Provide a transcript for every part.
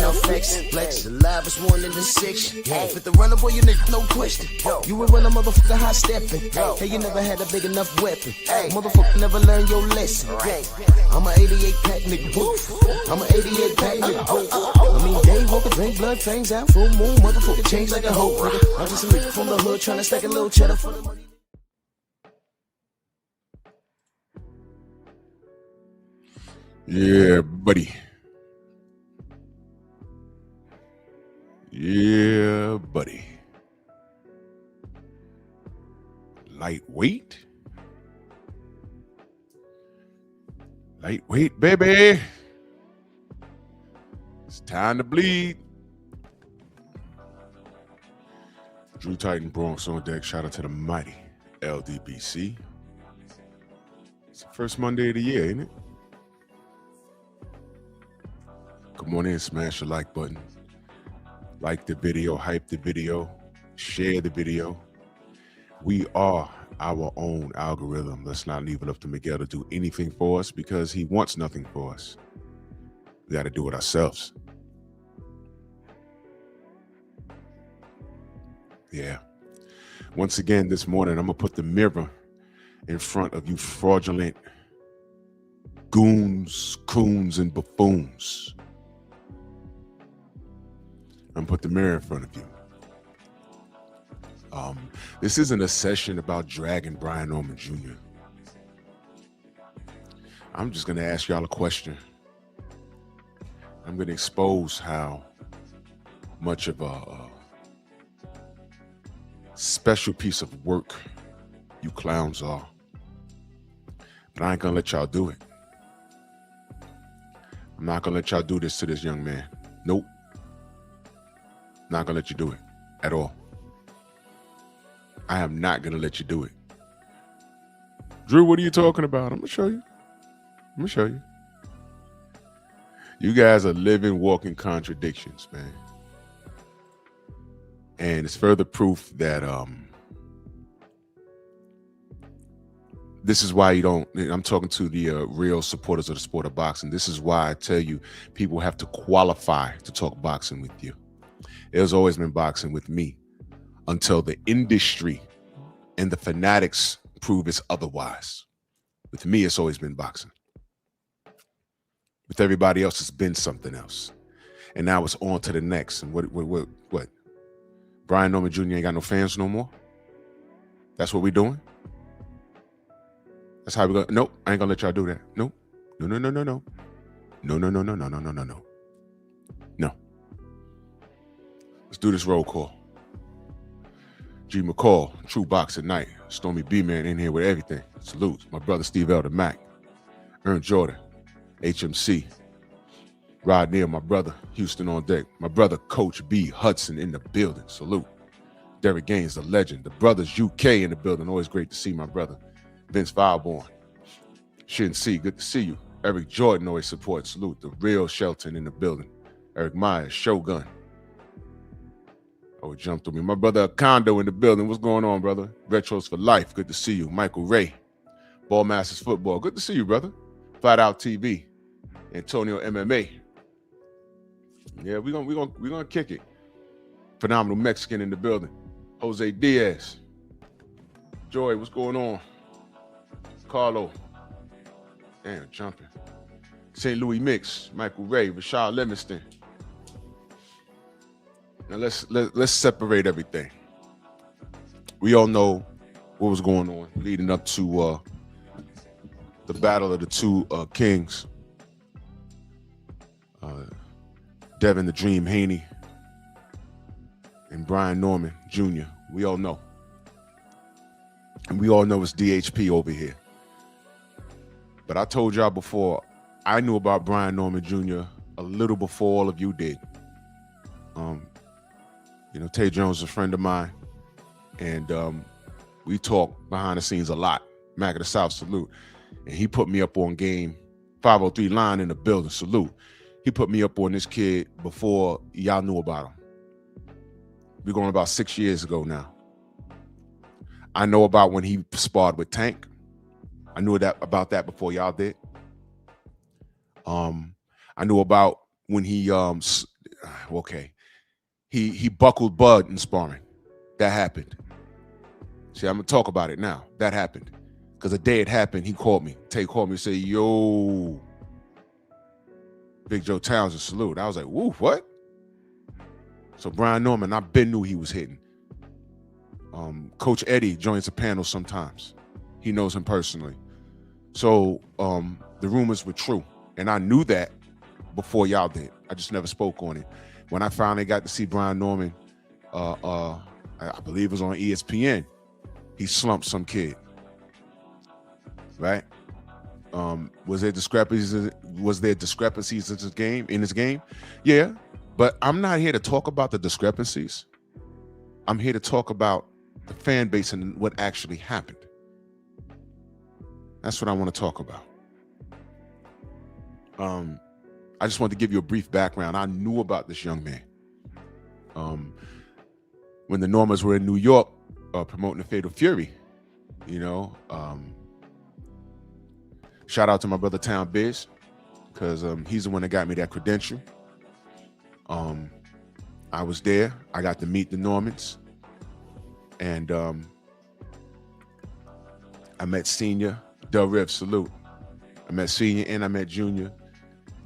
now flex. Flex, the live is 1 in the 6. Fit the runner, boy, you nigga, no question. You would run a motherfucker high stepping. Hey, you never had a big enough weapon. Motherfucker never learned your lesson. I'm a 88 pack nigga, woof. I'm a 88 pack nigga, woof. I mean, day walker, drink blood, fangs out, full moon, motherfucker, change like a hoe, nigga. I'm just a nigga from the hood, tryna stack a little cheddar for the money. Yeah, buddy. Yeah, buddy. Lightweight? Lightweight, baby. It's time to bleed. Drew Titan Bronx on deck. Shout out to the mighty LDBC. It's the first Monday of the year, ain't it? Come on in, smash the like button. Like the video, hype the video, share the video. We are our own algorithm. Let's not leave it up to Miguel to do anything for us because he wants nothing for us. We got to do it ourselves. Yeah. Once again, this morning, I'm going to put the mirror in front of you fraudulent goons, coons, and buffoons. I'm put the mirror in front of you. This isn't a session about dragging Brian Norman Jr. I'm just going to ask y'all a question. I'm going to expose how much of a special piece of work you clowns are. But I ain't going to let y'all do it. I'm not going to let y'all do this to this young man. Nope. Not gonna let you do it at all. I am not gonna let you do it. Drew, what are you talking about? I'm gonna show you. You guys are living, walking contradictions, man. And it's further proof that this is why you don't, I'm talking to the real supporters of the sport of boxing. This is why I tell you people have to qualify to talk boxing with you. There's always been boxing with me until the industry and the fanatics prove it's otherwise. With me, it's always been boxing. With everybody else, it's been something else. And now it's on to the next. And what? Brian Norman Jr. ain't got no fans no more? That's what we doing? That's how we go. Nope, I ain't gonna let y'all do that. Nope. No. No. Let's do this roll call. G. McCall, True Boxing Night. Stormy B-Man in here with everything. Salute. My brother Steve Elder Mack. Ern Jordan. HMC. Rod Neal, my brother. Houston on deck. My brother Coach B. Hudson in the building. Salute. Derek Gaines, the legend. The brothers UK in the building. Always great to see my brother. Vince Fireborn. Shin C. Good to see you. Eric Jordan always supports. Salute. The real Shelton in the building. Eric Myers, Shogun. Oh, it jumped on me. My brother Kondo in the building. What's going on, brother? Retros for life. Good to see you. Michael Ray. Ball Masters Football. Good to see you, brother. Flat Out TV. Antonio MMA. Yeah, we're gonna kick it. Phenomenal Mexican in the building. Jose Diaz. Joy, what's going on? Carlo. Damn, jumping. St. Louis Mix. Michael Ray. Rashad Livingston. Now let's separate everything. We all know what was going on leading up to the battle of the two kings. Devin the Dream Haney and Brian Norman Jr. We all know. And we all know it's DHP over here. But I told y'all before, I knew about Brian Norman Jr. a little before all of you did. You know, Tay Jones is a friend of mine, and we talk behind the scenes a lot. Mac of the South, salute. And he put me up on game 503 line in the building, salute. He put me up on this kid before y'all knew about him. We're going about 6 years ago now. I know about when he sparred with Tank. I knew about that before y'all did. I knew about when he okay, he buckled Bud in sparring. That happened. See, I'm gonna talk about it now. That happened because the day it happened, he called me. Tay called me and said, "Yo, Big Joe Townsend, salute." I was like, "Woo, what?" So Brian Norman, I been knew he was hitting. Coach Eddie joins the panel sometimes. He knows him personally. So the rumors were true. And I knew that before y'all did. I just never spoke on it. When I finally got to see Brian Norman, I believe it was on ESPN, he slumped some kid. Right? Was there discrepancies in his game? Yeah. But I'm not here to talk about the discrepancies. I'm here to talk about the fan base and what actually happened. That's what I want to talk about. I just wanted to give you a brief background. I knew about this young man. When the Normans were in New York promoting the Fatal Fury, shout out to my brother Town Biz, because he's the one that got me that credential. I was there. I got to meet the Normans. And I met Senior, Del Riv, salute. I met Senior and I met Junior.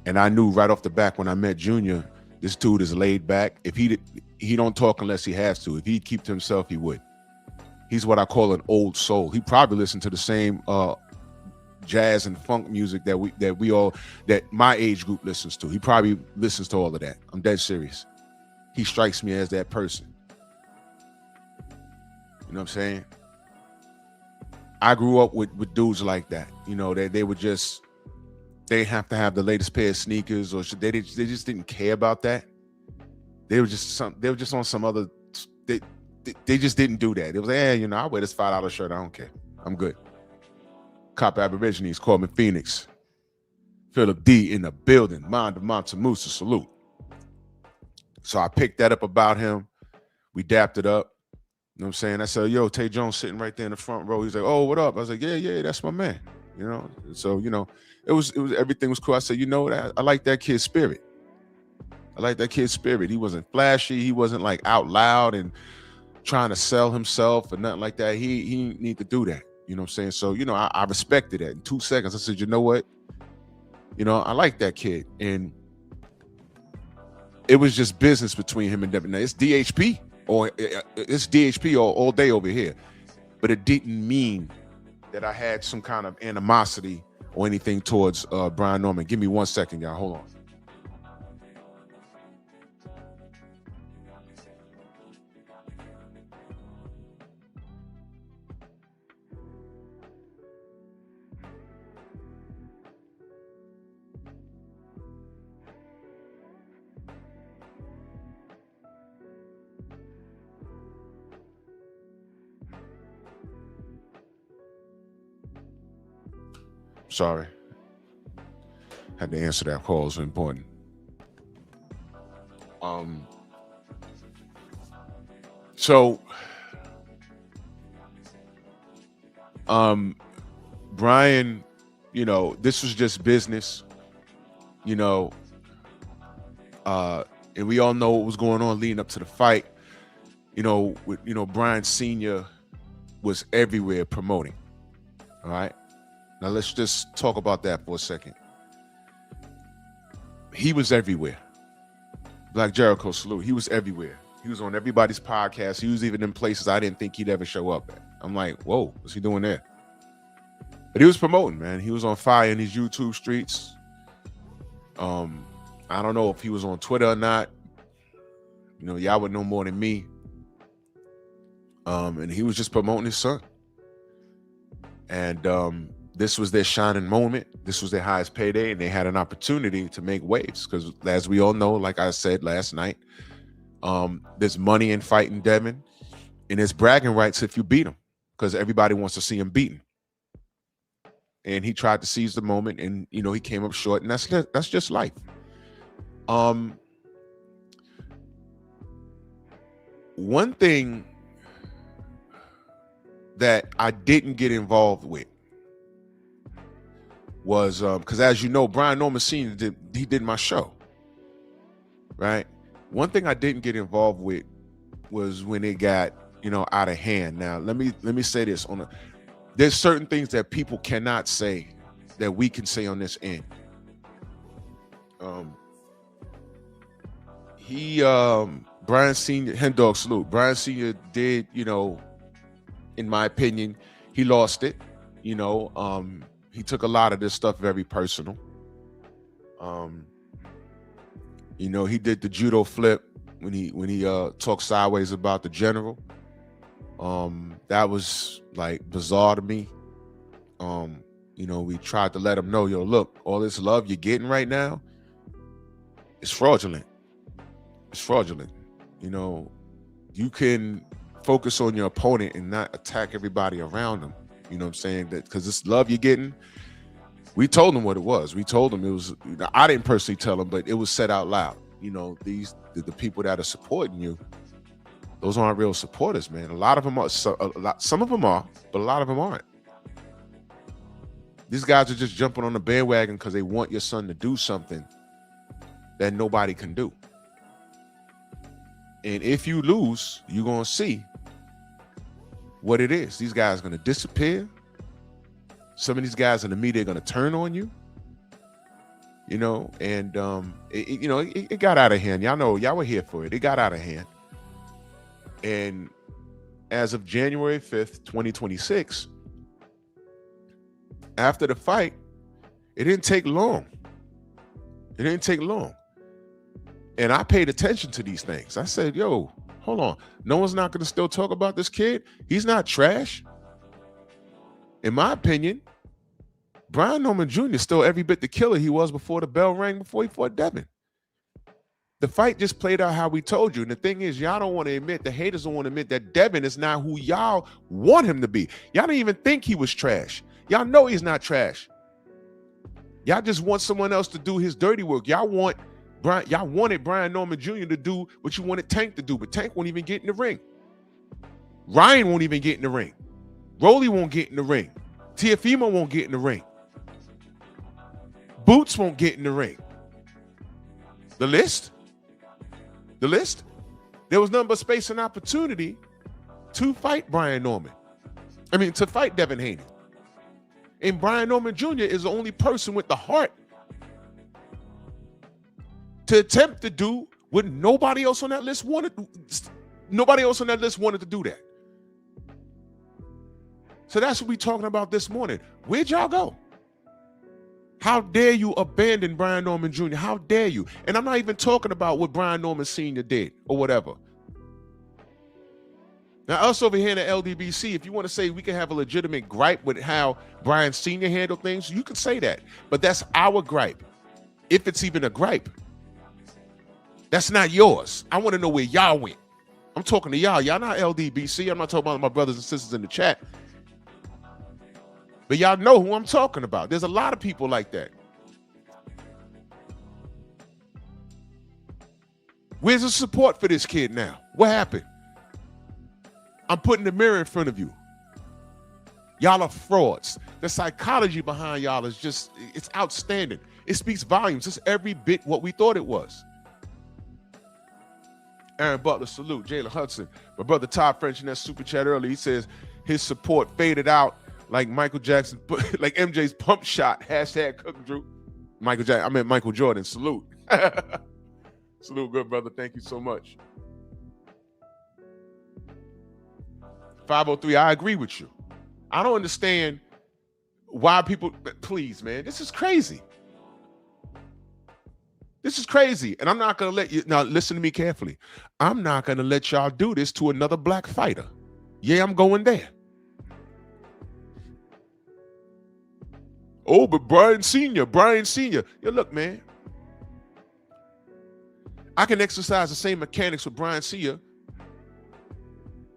And I knew right off the back when I met Junior, this dude is laid back. If he don't talk unless he has to. If he'd keep to himself, he would. He's what I call an old soul. He probably listened to the same jazz and funk music that my age group listens to. He probably listens to all of that. I'm dead serious. He strikes me as that person. You know what I'm saying? I grew up with dudes like that. They have to have the latest pair of sneakers, or they just didn't care about that. They were just on some other. They just didn't do that. It was, I wear this $5 shirt. I don't care. I'm good. Cop Aborigines, Corbin Phoenix, Philip D in the building, Mind of Montemusa, salute. So I picked that up about him. We dapped it up. You know what I'm saying? I said, yo, Tay Jones sitting right there in the front row. He's like, oh, what up? I was like, yeah, that's my man. So, it was everything was cool. I said, I like that kid's spirit. He wasn't flashy. He wasn't like out loud and trying to sell himself or nothing like that. He need to do that. You know what I'm saying? So, I respected that. In 2 seconds, I said, you know what? I like that kid. And it was just business between him and Devin. Now, it's DHP all day over here. But it didn't mean that I had some kind of animosity or anything towards Brian Norman. Give me 1 second, y'all. Hold on. Sorry. Had to answer that call. It's important. So Brian, this was just business, and we all know what was going on leading up to the fight. Brian Sr. was everywhere promoting. All right. Now let's just talk about that for a second. He was everywhere. Black Jericho, salute. He was everywhere. He was on everybody's podcast. He was even in places I didn't think he'd ever show up at. I'm like, whoa, what's he doing there? But he was promoting, man. He was on fire in these YouTube streets. I don't know if he was on Twitter or not. Y'all would know more than me. And he was just promoting his son. And this was their shining moment. This was their highest payday, and they had an opportunity to make waves. Because as we all know, like I said last night, there's money in fighting Devin, and there's bragging rights if you beat him, because everybody wants to see him beaten. And he tried to seize the moment, and he came up short, and that's just life. One thing that I didn't get involved with was because, as you know, Brian Norman Sr. did my show, right? One thing I didn't get involved with was when it got, out of hand. Now, let me say this there's certain things that people cannot say that we can say on this end. Brian Sr., Hen Dog salute. Brian Sr. did, in my opinion, he lost it. He took a lot of this stuff very personal. He did the judo flip when he talked sideways about the general. That was like bizarre to me. We tried to let him know, look, all this love you're getting right now, it's fraudulent. It's fraudulent. You can focus on your opponent and not attack everybody around them. You know what I'm saying? That because this love you're getting, we told him what it was. We told him it was, I didn't personally tell him, but it was said out loud. The people that are supporting you, those aren't real supporters, man. A lot of them are, some of them are, but a lot of them aren't. These guys are just jumping on the bandwagon because they want your son to do something that nobody can do. And if you lose, you're going to see what it is. These guys are going to disappear. Some of these guys in the media are going to turn on you. And it got out of hand. Y'all were here for it. It got out of hand. And as of January 5th, 2026, after the fight, it didn't take long. It didn't take long. And I paid attention to these things. I said, yo, hold on. No one's not going to still talk about this kid? He's not trash. In my opinion, Brian Norman Jr. is still every bit the killer he was before the bell rang, before he fought Devin. The fight just played out how we told you. And the thing is, y'all don't want to admit, the haters don't want to admit that Devin is not who y'all want him to be. Y'all don't even think he was trash. Y'all know he's not trash. Y'all just want someone else to do his dirty work. Y'all wanted Brian Norman Jr. to do what you wanted Tank to do, but Tank won't even get in the ring. Ryan won't even get in the ring. Rolly won't get in the ring. Teofimo won't get in the ring. Boots won't get in the ring. The list? There was nothing but space and opportunity to fight to fight Devin Haney. And Brian Norman Jr. is the only person with the heart to attempt to do what nobody else on that list wanted. Nobody else on that list wanted to do that. So that's what we're talking about this morning. Where'd y'all go? How dare you abandon Brian Norman Jr.? How dare you? And I'm not even talking about what Brian Norman Sr. did or whatever. Now, us over here in the LDBC, if you want to say we can have a legitimate gripe with how Brian Sr. handled things, you can say that. But that's our gripe, if it's even a gripe. That's not yours. I want to know where y'all went. I'm talking to y'all. Y'all not LDBC. I'm not talking about my brothers and sisters in the chat. But y'all know who I'm talking about. There's a lot of people like that. Where's the support for this kid now? What happened? I'm putting the mirror in front of you. Y'all are frauds. The psychology behind y'all is just, it's outstanding. It speaks volumes. It's every bit what we thought it was. Aaron Butler, salute. Jalen Hudson. My brother Todd French in that super chat earlier, he says his support faded out like Michael Jackson, like MJ's pump shot. Hashtag Cook Drew. Michael Jordan. Salute. Salute, good brother. Thank you so much. 503, I agree with you. I don't understand why people, please, man, this is crazy. This is crazy. And I'm not going to let you, now listen to me carefully. I'm not going to let y'all do this to another black fighter. Yeah, I'm going there. Oh, but Brian Sr. Yeah, look, man. I can exercise the same mechanics with Brian Sr.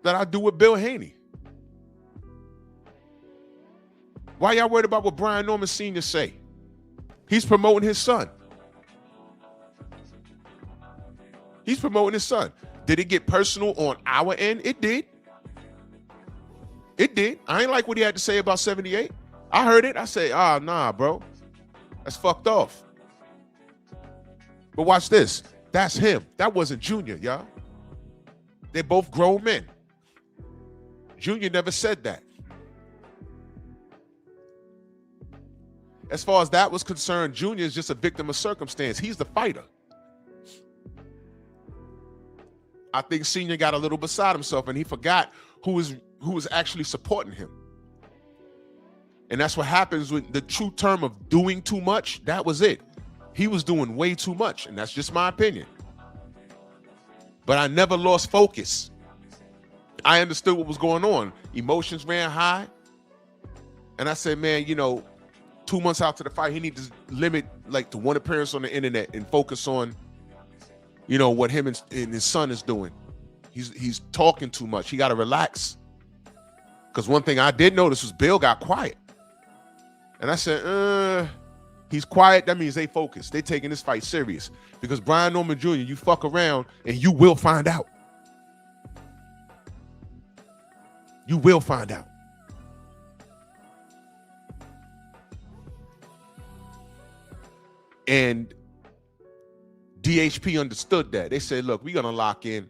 that I do with Bill Haney. Why y'all worried about what Brian Norman Sr. say? He's promoting his son. He's promoting his son. Did it get personal on our end? It did. It did. I ain't like what he had to say about 78. I heard it. I say, nah, bro. That's fucked off. But watch this. that's him. That wasn't Junior, y'all. They're both grown men. Junior never said that. As far as that was concerned, Junior is just a victim of circumstance. He's the fighter. I think Senior got a little beside himself and he forgot who was actually supporting him. And that's what happens with the true term of doing too much. That was it. He was doing way too much, and that's just my opinion. But I never lost focus. I understood what was going on. Emotions ran high. And I said, man, 2 months out to the fight, he needs to limit to one appearance on the internet and focus on, what him and his son is doing. He's talking too much. He got to relax. Because one thing I did notice was Bill got quiet. And I said, he's quiet. That means they focused. They taking this fight serious. Because Brian Norman Jr., you fuck around and you will find out. You will find out. And DHP understood that. They said, look, we're going to lock in.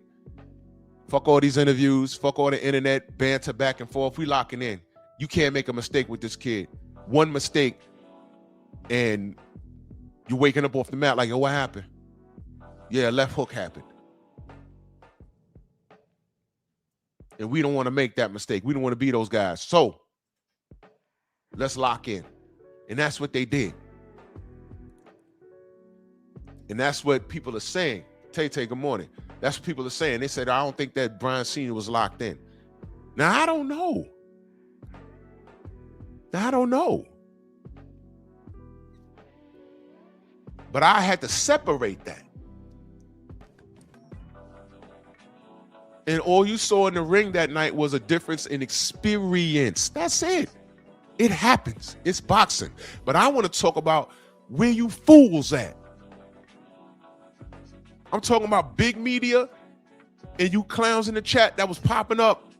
Fuck all these interviews. Fuck all the internet banter back and forth. We locking in. You can't make a mistake with this kid. One mistake and you're waking up off the mat like, yo, what happened? Yeah, left hook happened. And we don't want to make that mistake. We don't want to be those guys. So let's lock in. And that's what they did. And that's what people are saying. Tay, good morning. That's what people are saying. They said, I don't think that Brian Sr. was locked in. Now, I don't know. But I had to separate that. And all you saw in the ring that night was a difference in experience. That's it. It happens. It's boxing. But I want to talk about where you fools at. I'm talking about big media and you clowns in the chat that was popping up.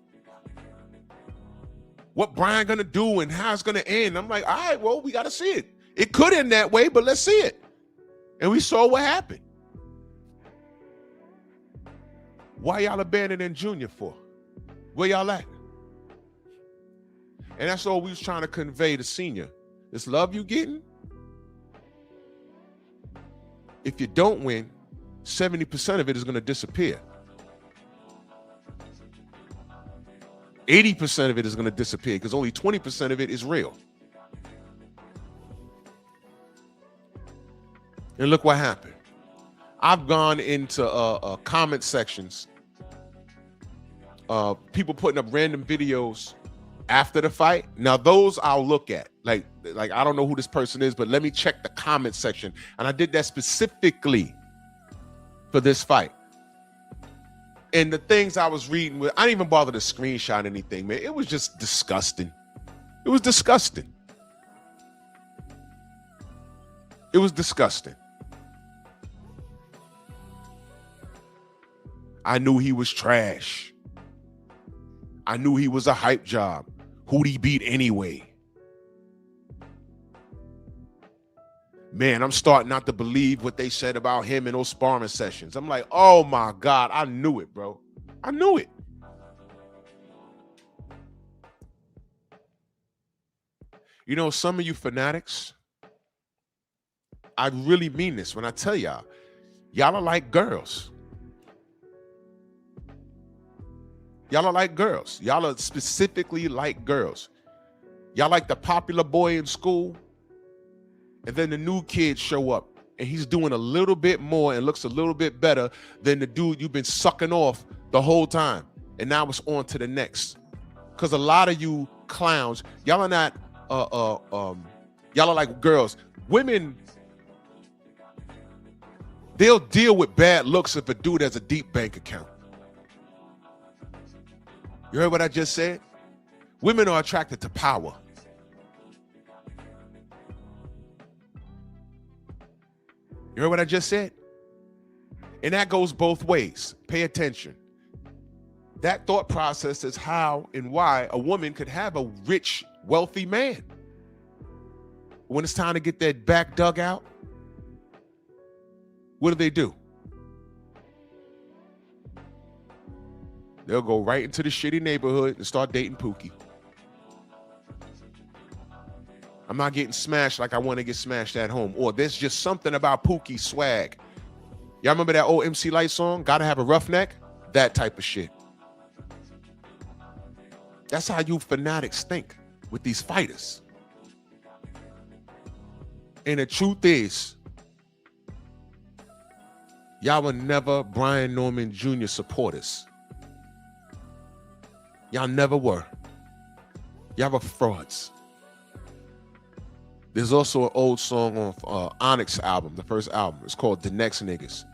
What Brian gonna do and how it's gonna end. I'm like, all right, well, we gotta see it. It could end that way, but let's see it. And we saw what happened. Why y'all abandoning Junior for? Where y'all at? And that's all we was trying to convey to Senior. This love you getting, if you don't win, 70% of it is going to disappear. 80% of it is going to disappear because only 20% of it is real. And look what happened. I've gone into comment sections, people putting up random videos after the fight. Now those I'll look at. Like I don't know who this person is, but let me check the comment section. And I did that specifically for this fight. And the things I was reading, I didn't even bother to screenshot anything, man. It was just disgusting. It was disgusting. It was disgusting. I knew he was trash. I knew he was a hype job. Who'd he beat anyway? Man, I'm starting not to believe what they said about him in those sparring sessions. I'm like, oh my God, I knew it, bro. I knew it. Some of you fanatics, I really mean this when I tell y'all are like girls. Y'all are like girls. Y'all are specifically like girls. Y'all like the popular boy in school, and then the new kid show up, and he's doing a little bit more and looks a little bit better than the dude you've been sucking off the whole time. And now it's on to the next. Because a lot of you clowns, y'all are not, y'all are like girls. Women, they'll deal with bad looks if a dude has a deep bank account. You heard what I just said? Women are attracted to power. You heard what I just said? And that goes both ways. Pay attention. That thought process is how and why a woman could have a rich, wealthy man. When it's time to get that back dug out, what do? They'll go right into the shitty neighborhood and start dating Pookie. I'm not getting smashed like I want to get smashed at home. Or there's just something about Pookie's swag. Y'all remember that old MC Lyte song, Gotta Have a Roughneck? That type of shit. That's how you fanatics think with these fighters. And the truth is, y'all were never Brian Norman Jr. supporters. Y'all never were. Y'all were frauds. There's also an old song on Onyx album, the first album. It's called The Next Niggas.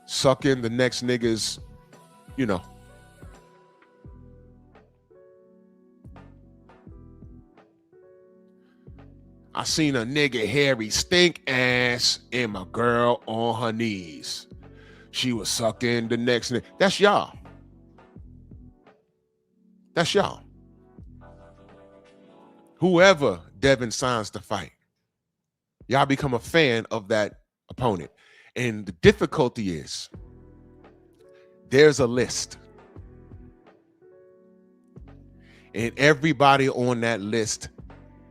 Sucking the next niggas, you know. I seen a nigga hairy stink ass and my girl on her knees. She was sucking the next nigga. That's y'all. That's y'all. Whoever Devin signs to fight, y'all become a fan of that opponent. And the difficulty is, there's a list. And everybody on that list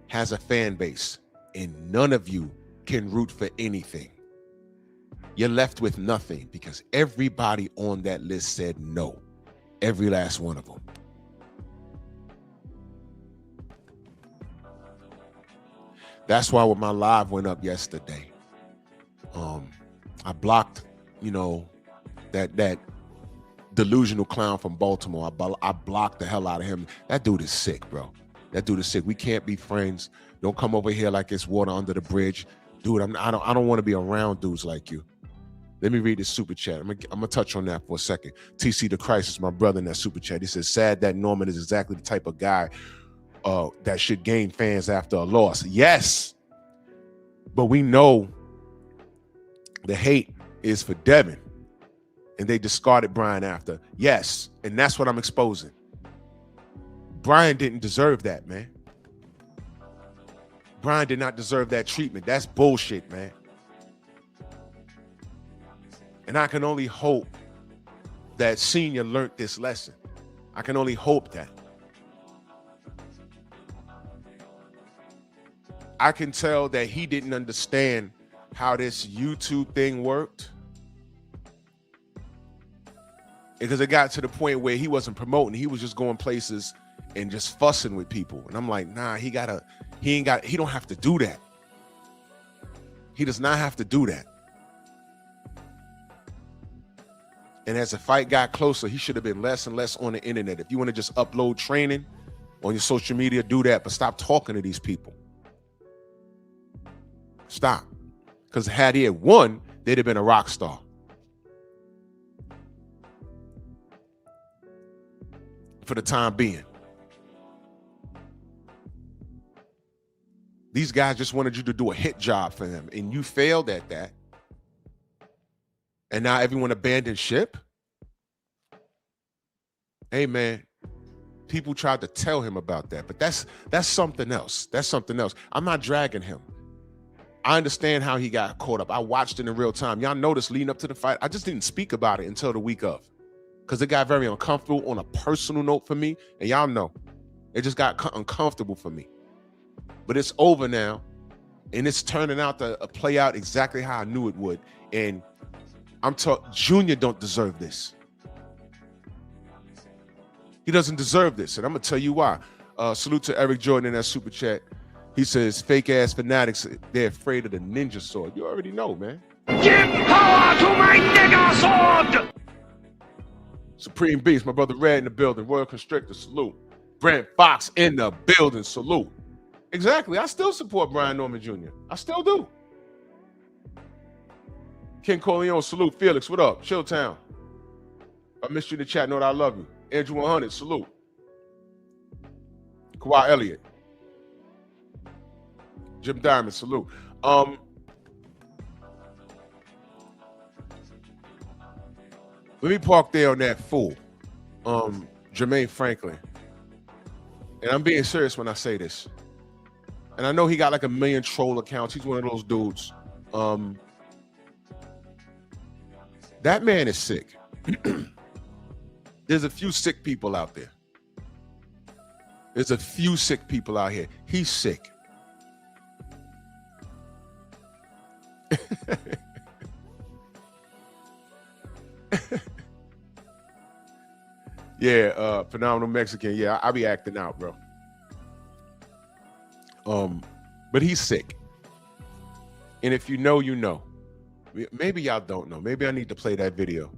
has a fan base. And none of you can root for anything. You're left with nothing because everybody on that list said no. Every last one of them. That's why when my live went up yesterday, I blocked, you know, that delusional clown from Baltimore. I blocked the hell out of him. That dude is sick, bro. That dude is sick. We can't be friends. Don't come over here like it's water under the bridge, dude. I don't want to be around dudes like you. Let me read this super chat. I'm gonna touch on that for a second. TC the Christ is my brother in that super chat. He says, sad that Norman is exactly the type of guy that should gain fans after a loss. Yes, but we know the hate is for Devin, and they discarded Brian after. Yes, and that's what I'm exposing. Brian didn't deserve that, man. Brian did not deserve that treatment. That's bullshit, man. And I can only hope that Senior learned this lesson. I can only hope that. I can tell that he didn't understand how this YouTube thing worked, because it got to the point where he wasn't promoting. He was just going places and just fussing with people. And I'm like, nah, he don't have to do that. He does not have to do that. And as the fight got closer, he should have been less and less on the internet. If you want to just upload training on your social media, do that, but stop talking to these people. Stop. Because had he had won, they'd have been a rock star. For the time being. These guys just wanted you to do a hit job for them, and you failed at that. And now everyone abandoned ship. Hey, man, people tried to tell him about that, but that's something else. That's something else. I'm not dragging him. I understand how he got caught up. I watched it in real time. Y'all noticed leading up to the fight, I just didn't speak about it until the week of, because it got very uncomfortable on a personal note for me. And y'all know, it just got uncomfortable for me. But it's over now, and it's turning out to play out exactly how I knew it would. And I'm talking, Junior don't deserve this. He doesn't deserve this, and I'm gonna tell you why. Salute to Eric Jordan in that super chat. He says, fake ass fanatics, they're afraid of the ninja sword. You already know, man. Give power to my nigga sword! Supreme Beast, my brother Red in the building. Royal Constrictor, salute. Brent Fox in the building, salute. Exactly, I still support Brian Norman Jr. I still do. Ken Corleone, salute. Felix, what up? Chilltown. I missed you in the chat, know that I love you. Andrew 100, salute. Kawhi Elliott. Jim Diamond, salute. Let me park there on that fool, Jermaine Franklin. And I'm being serious when I say this. And I know he got like 1 million troll accounts. He's one of those dudes. That man is sick. There's a few sick people out there. There's a few sick people out here. He's sick. Yeah, Phenomenal Mexican. Yeah, I be acting out, bro. But he's sick. And if you know, you know. Maybe y'all don't know. Maybe I need to play that video.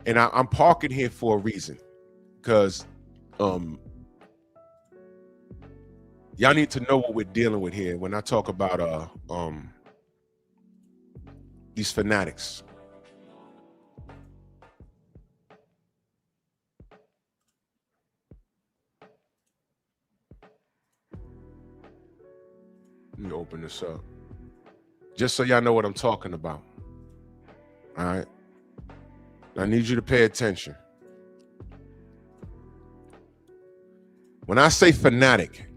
And I'm parking here for a reason. Because y'all need to know what we're dealing with here when I talk about these fanatics. Let me open this up. Just so y'all know what I'm talking about. All right. I need you to pay attention. When I say fanatic,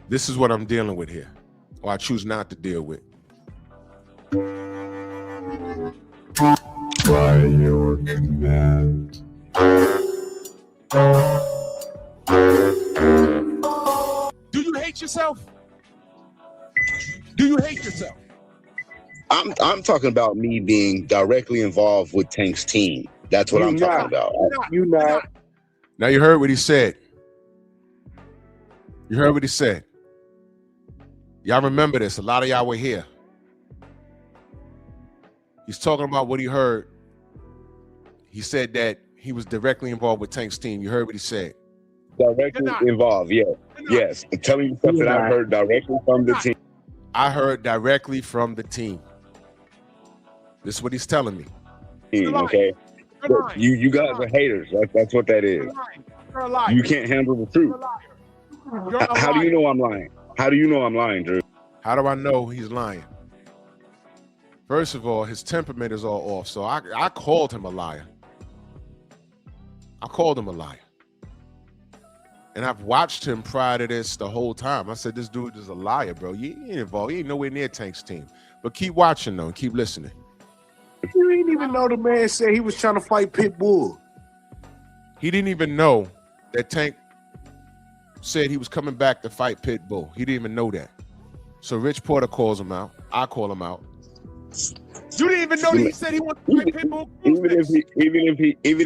this is what I'm dealing with here, or I choose not to deal with. By your command. Do you hate yourself? Do you hate yourself? I'm talking about me being directly involved with Tank's team. That's what I'm talking about. You not. Now you heard what he said. You heard what he said. Y'all remember this. A lot of y'all were here. He's talking about what he heard. He said that he was directly involved with Tank's team. You heard what he said. Directly involved, yeah. Yes. I'm telling you something I heard directly from the team. I heard directly from the team. This is what he's telling me. Okay. You guys are haters. That's what that is. You can't handle the truth. How do you know I'm lying? How do you know I'm lying, Drew? How do I know he's lying? First of all, his temperament is all off. So I called him a liar. I called him a liar. And I've watched him prior to this the whole time. I said, this dude is a liar, bro. You ain't involved. He ain't nowhere near Tank's team. But keep watching, though, and keep listening. You didn't even know the man said he was trying to fight Pitbull. He didn't even know that Tank said he was coming back to fight Pitbull. He didn't even know that. So Rich Porter calls him out. I call him out. You didn't even know that he said he wanted to fight Pitbull? Even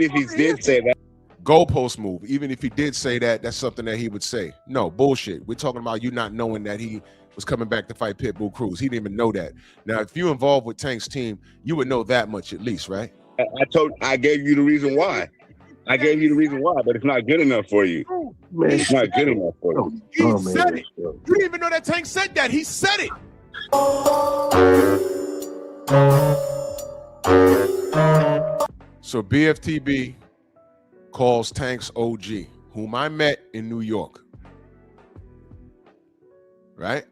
if he did say that. Goalpost move. Even if he did say that, that's something that he would say. No, bullshit. We're talking about you not knowing that he was coming back to fight Pitbull Cruz. He didn't even know that. Now, if you're involved with Tank's team, you would know that much at least, right? I gave you the reason why. I gave you the reason why, but it's not good enough for you. Man, it's not good enough for you. He said it. You didn't even know that Tank said that. He said it. So BFTB calls Tank's OG, whom I met in New York. Right?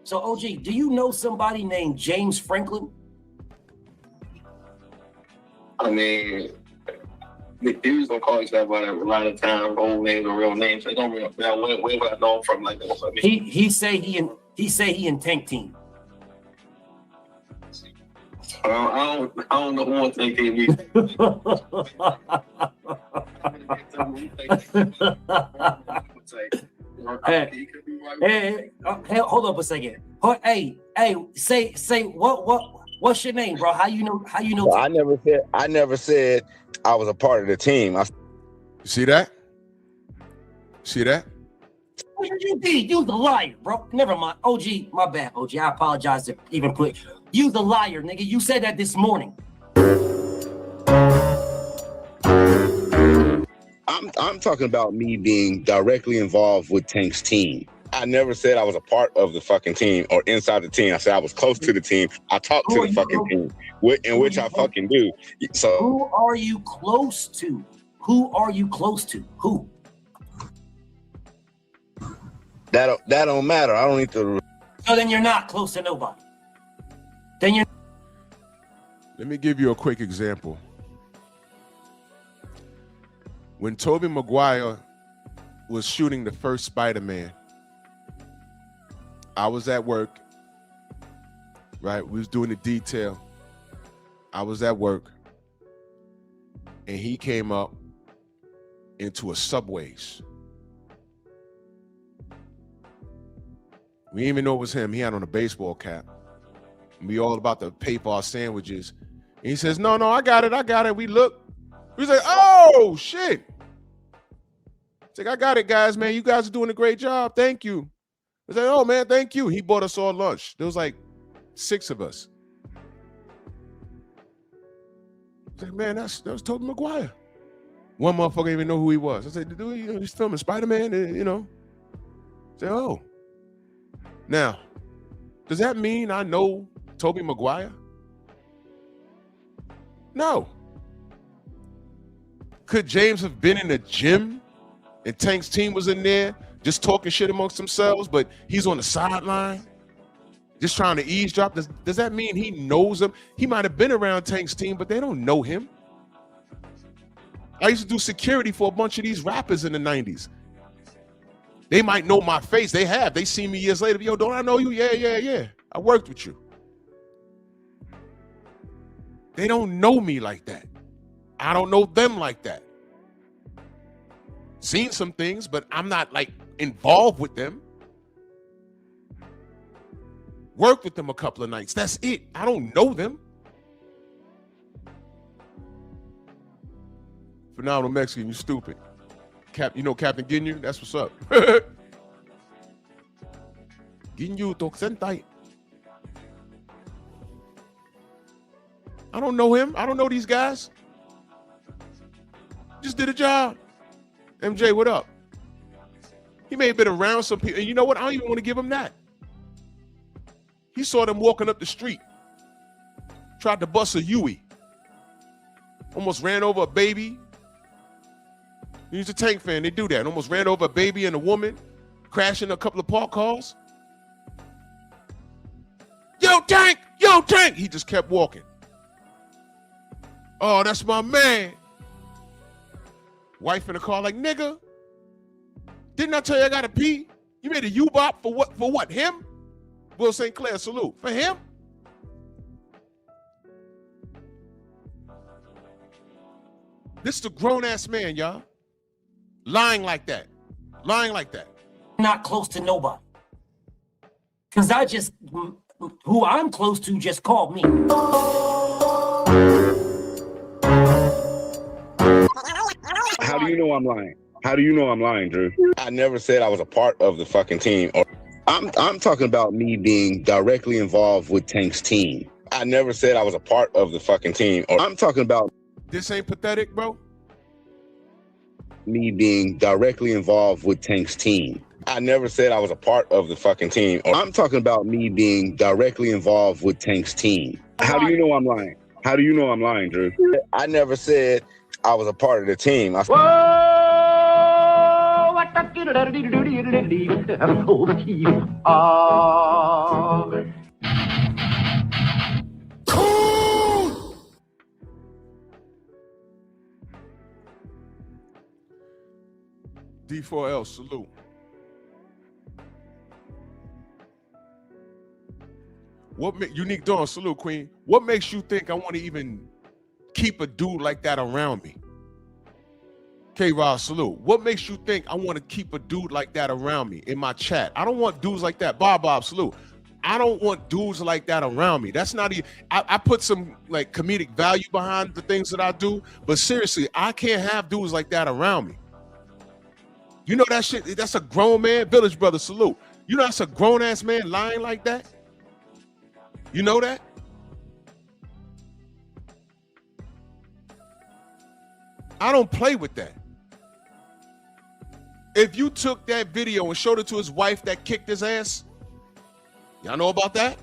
So, OG, do you know somebody named James Franklin? I mean, the dudes don't call each other a lot of times, old names or real names. They don't real. Now, where would I know him from? Like that? I mean, He say he in Tank team. I don't know who wants to take me. Hey, hold up a second. Hey, say what's your name, bro? How you know? Well, I never said I was a part of the team. You see that? See that? You the liar, bro. Never mind. OG, my bad. OG, I apologize to even put you the liar, nigga. You said that this morning. I'm talking about me being directly involved with Tank's team. I never said I was a part of the fucking team or inside the team. I said I was close to the team. I talked to the fucking team, which I fucking do. So who are you close to? Who are you close to? Who? That don't matter. I don't need to. So then you're not close to nobody. Then you're. Let me give you a quick example. When Tobey Maguire was shooting the first Spider-Man, I was at work right? We was doing the detail. I was at work, and he came up into a Subway's. We didn't even know it was him. He had on a baseball cap. We all about to pay for our sandwiches. And he says, no, I got it. We look. We was like, oh, shit. It's like, I got it, guys, man. You guys are doing a great job. Thank you. I was like, oh, man, thank you. He bought us all lunch. There was like 6 of us. I was like, man, that was Tobey Maguire. One motherfucker didn't even know who he was. I said, dude, he's filming Spider-Man, I said, oh. Now, does that mean I know Tobey Maguire? No. Could James have been in the gym and Tank's team was in there just talking shit amongst themselves, but he's on the sideline just trying to eavesdrop? Does that mean he knows him? He might have been around Tank's team, but they don't know him. I used to do security for a bunch of these rappers in the 90s. They might know my face. They seen me years later. Yo, don't I know you? Yeah. I worked with you. They don't know me like that. I don't know them like that. Seen some things, but I'm not like involved with them. Worked with them a couple of nights. That's it. I don't know them. Phenomenal Mexican, you stupid. Captain Ginyu? That's what's up. Ginyu Tokusentai. I don't know him. I don't know these guys. Just did a job. MJ, what up? He may have been around some people. And you know what? I don't even want to give him that. He saw them walking up the street. Tried to bust a Yui. Almost ran over a baby. He's a Tank fan. They do that. Almost ran over a baby and a woman, crashing a couple of parked cars. Yo, Tank! He just kept walking. Oh, that's my man. Wife in the car like, nigga, didn't I tell you I gotta pee? You made a U-bop for what? For what? Him? Will St. Clair, salute. For him? This is a grown-ass man, y'all. Lying like that. Not close to nobody. Because who I'm close to just called me. How do you know I'm lying? How do you know I'm lying, Drew? I never said I was a part of the fucking team. I'm talking about me being directly involved with Tank's team. I never said I was a part of the fucking team. I'm talking about this ain't pathetic, bro. Me being directly involved with Tank's team. I never said I was a part of the fucking team. I'm talking about me being directly involved with Tank's team. How do you know I'm lying? How do you know I'm lying, Drew? I never said I was a part of the team. D4L, salute. Unique Dawn, salute, Queen. What makes you think I want to even keep a dude like that around me? K-Rod, salute. What makes you think I want to keep a dude like that around me in my chat? I don't want dudes like that. Bob, salute. I don't want dudes like that around me. That's not even, I put some like comedic value behind the things that I do, but seriously, I can't have dudes like that around me. You know that shit, that's a grown man. Village Brother, salute. You know that's a grown-ass man lying like that? You know that? I don't play with that. If you took that video and showed it to his wife that kicked his ass, y'all know about that?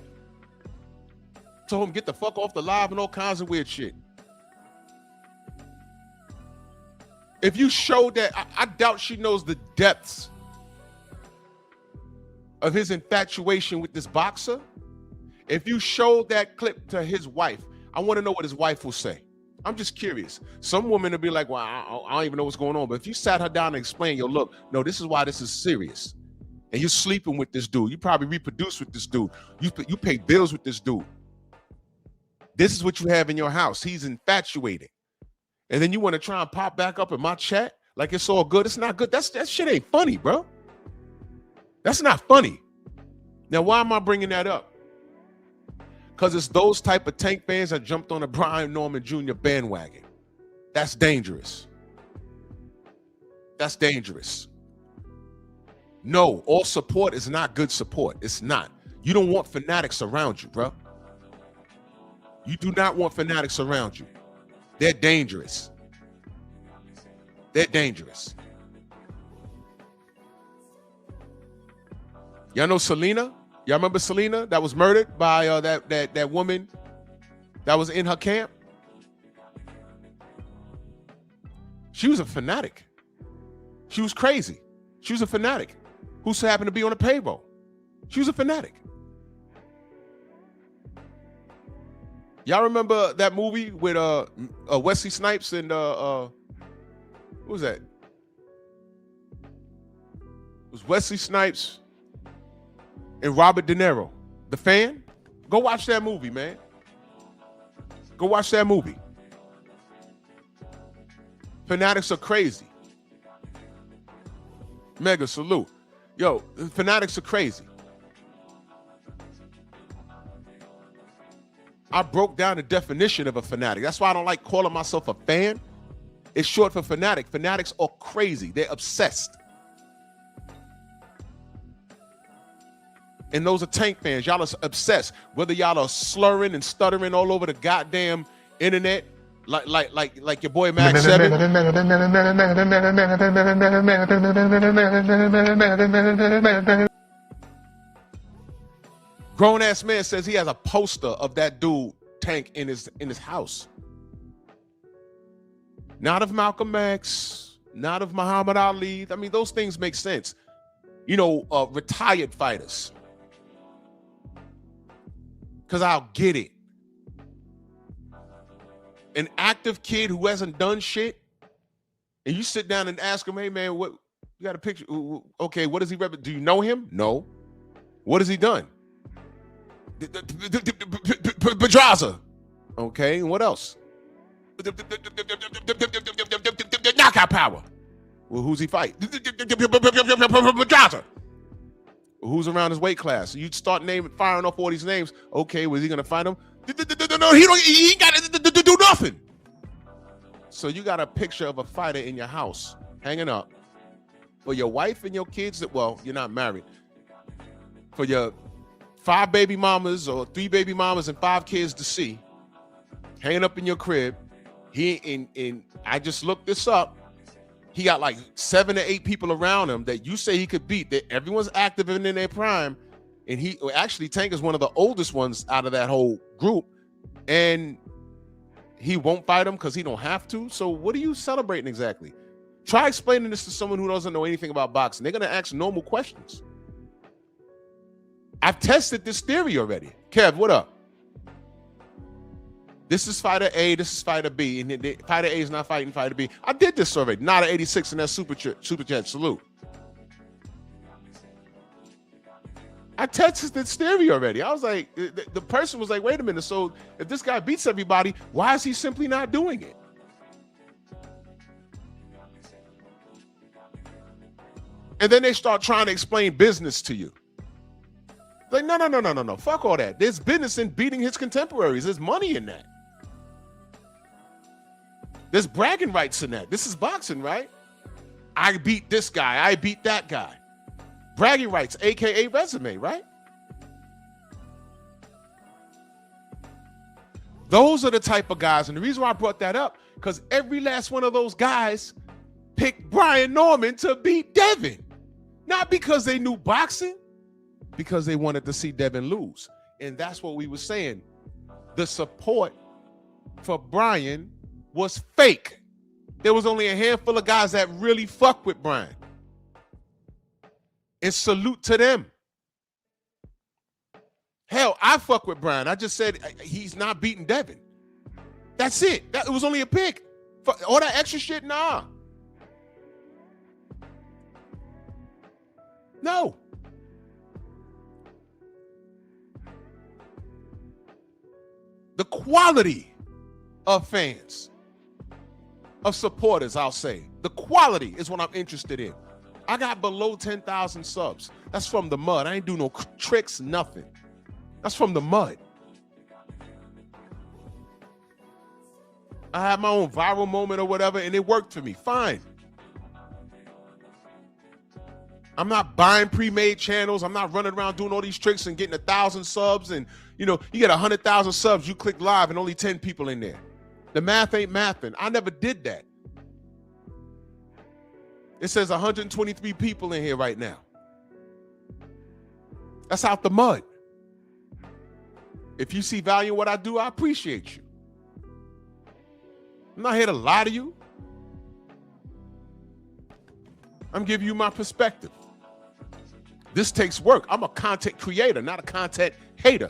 Told him get the fuck off the live and all kinds of weird shit. If you showed that, I doubt she knows the depths of his infatuation with this boxer. If you showed that clip to his wife, I want to know what his wife will say. I'm just curious. Some women will be like, well, I don't even know what's going on. But if you sat her down and explained, yo, look, no, this is why this is serious. and you're sleeping with this dude. You probably reproduce with this dude. You pay bills with this dude. This is what you have in your house. He's infatuated. And then you want to try and pop back up in my chat like it's all good. It's not good. That shit ain't funny, bro. That's not funny. Now, why am I bringing that up? Because it's those type of Tank fans that jumped on the Brian Norman Jr. bandwagon. That's dangerous. That's dangerous. No, all support is not good support. It's not. You don't want fanatics around you, bro. You do not want fanatics around you. They're dangerous. They're dangerous. Y'all know Selena? Y'all remember Selena that was murdered by that woman that was in her camp? She was a fanatic. She was crazy. She was a fanatic who so happened to be on the payroll. She was a fanatic. Y'all remember that movie with Wesley Snipes and what was that? It was Wesley Snipes and Robert De Niro. The Fan? Go watch that movie, man. Go watch that movie. Fanatics are crazy. Mega salute. Yo, fanatics are crazy. I broke down the definition of a fanatic. That's why I don't like calling myself a fan. It's short for fanatic. Fanatics are crazy. They're obsessed. And those are Tank fans. Y'all are obsessed. Whether y'all are slurring and stuttering all over the goddamn internet, like your boy Max 7. Grown ass man says he has a poster of that dude Tank in his house. Not of Malcolm X, not of Muhammad Ali. I mean, those things make sense. You know, retired fighters. Because I'll get it. An active kid who hasn't done shit, and you sit down and ask him, hey man, what you got a picture? Okay, what does he represent? Do you know him? No. What has he done? Pedraza. Okay, and what else? Knockout power. Well, who's he fight? Pedraza. Who's around his weight class? So you start firing off all these names. Okay, was he gonna fight him? No, he ain't got to do nothing. So you got a picture of a fighter in your house hanging up for your wife and your kids well, you're not married. For your 5 baby mamas or 3 baby mamas and 5 kids to see, hanging up in your crib. I just looked this up. He got like 7 to 8 people around him that you say he could beat. That everyone's active and in their prime. And Tank is one of the oldest ones out of that whole group. And he won't fight him because he don't have to. So what are you celebrating exactly? Try explaining this to someone who doesn't know anything about boxing. They're going to ask normal questions. I've tested this theory already. Kev, what up? This is fighter A, this is fighter B. And fighter A is not fighting fighter B. I did this already. Not an 86 in that super chat. Salute. I tested this theory already. I was like, the person was like, wait a minute. So if this guy beats everybody, why is he simply not doing it? And then they start trying to explain business to you. Like, no. Fuck all that. There's business in beating his contemporaries. There's money in that. There's bragging rights in that. This is boxing, right? I beat this guy. I beat that guy. Bragging rights, AKA resume, right? Those are the type of guys. And the reason why I brought that up, because every last one of those guys picked Brian Norman to beat Devin. Not because they knew boxing, because they wanted to see Devin lose. And that's what we were saying. The support for Brian was fake. There was only a handful of guys that really fuck with Brian. And salute to them. Hell, I fuck with Brian. I just said he's not beating Devin. That's it. It was only a pick. All that extra shit, nah. No. The quality of fans, of supporters, I'll say. The quality is what I'm interested in. I got below 10,000 subs. That's from the mud. I ain't do no tricks, nothing. That's from the mud. I had my own viral moment or whatever, and it worked for me. Fine. I'm not buying pre-made channels. I'm not running around doing all these tricks and getting 1,000 subs. And, you know, you get 100,000 subs, you click live and only 10 people in there. The math ain't mathing. I never did that. It says 123 people in here right now. That's out the mud. If you see value in what I do, I appreciate you. I'm not here to lie to you. I'm giving you my perspective. This takes work. I'm a content creator, not a content hater.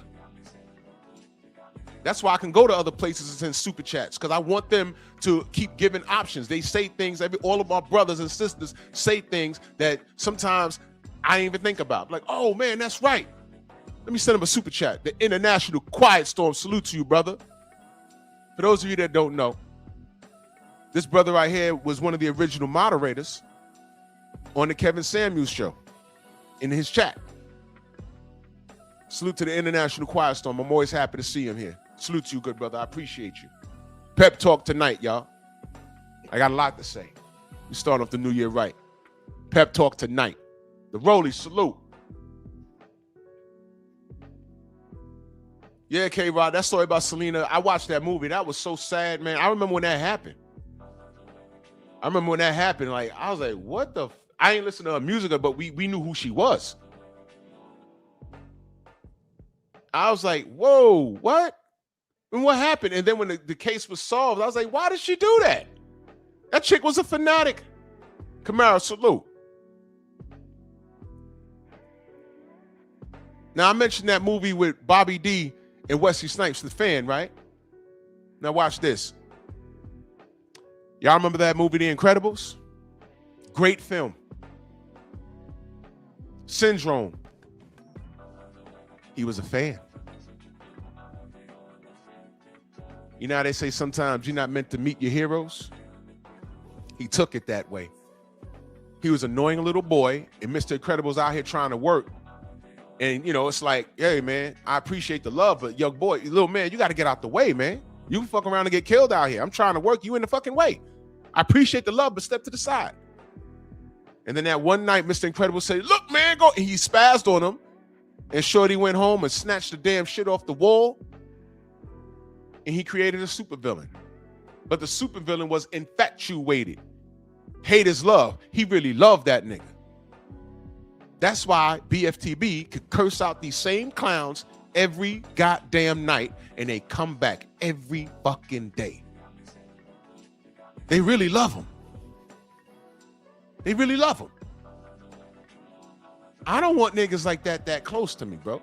That's why I can go to other places and send super chats, because I want them to keep giving options. They say things, all of my brothers and sisters say things that sometimes I didn't even think about. Like, oh man, that's right. Let me send them a super chat. The International Quiet Storm, salute to you, brother. For those of you that don't know, this brother right here was one of the original moderators on the Kevin Samuels show in his chat. Salute to the International Quiet Storm. I'm always happy to see him here. Salute to you, good brother. I appreciate you. Pep talk tonight, y'all. I got a lot to say. We start off the new year right. Pep talk tonight. The Rollie, salute. Yeah, K-Rod, that story about Selena, I watched that movie. That was so sad, man. I remember when that happened. Like, I was like, what the? I ain't listened to her music, but we knew who she was. I was like, whoa, what? And what happened? And then when the case was solved, I was like, why did she do that? That chick was a fanatic. Camaro, salute. Now, I mentioned that movie with Bobby D and Wesley Snipes, The Fan, right? Now, watch this. Y'all remember that movie, The Incredibles? Great film. Syndrome. He was a fan. You know how they say sometimes you're not meant to meet your heroes? He took it that way. He was an annoying little boy, and Mr. Incredible's out here trying to work. And, you know, it's like, hey, man, I appreciate the love, but young boy, little man, you got to get out the way, man. You can fuck around and get killed out here. I'm trying to work you in the fucking way. I appreciate the love, but step to the side. And then that one night, Mr. Incredible said, look, man, go. And he spazzed on him. And Shorty went home and snatched the damn shit off the wall. And he created a supervillain. But the supervillain was infatuated. Hate is love. He really loved that nigga. That's why BFTB could curse out these same clowns every goddamn night, and they come back every fucking day. They really love him. They really love him. I don't want niggas like that close to me, bro.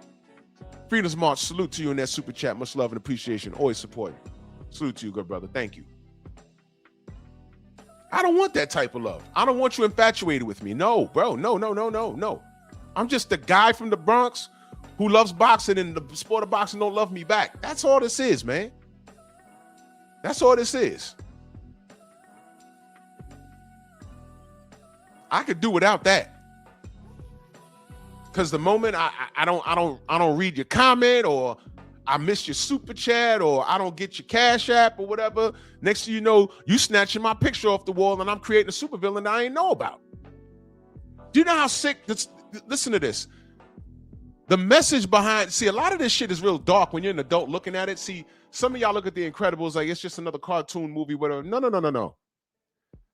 Freedom's March, salute to you in that super chat. Much love and appreciation. Always support you. Salute to you, good brother. Thank you. I don't want that type of love. I don't want you infatuated with me. No, bro. No. I'm just the guy from the Bronx who loves boxing, and the sport of boxing don't love me back. That's all this is, man. That's all this is. I could do without that. Because the moment I don't read your comment, or I miss your super chat, or I don't get your Cash App or whatever, next thing you know, you snatching my picture off the wall and I'm creating a supervillain I ain't know about. Do you know how sick this? Listen to this. The message behind, see, a lot of this shit is real dark when you're an adult looking at it. See, some of y'all look at The Incredibles like it's just another cartoon movie, whatever. No.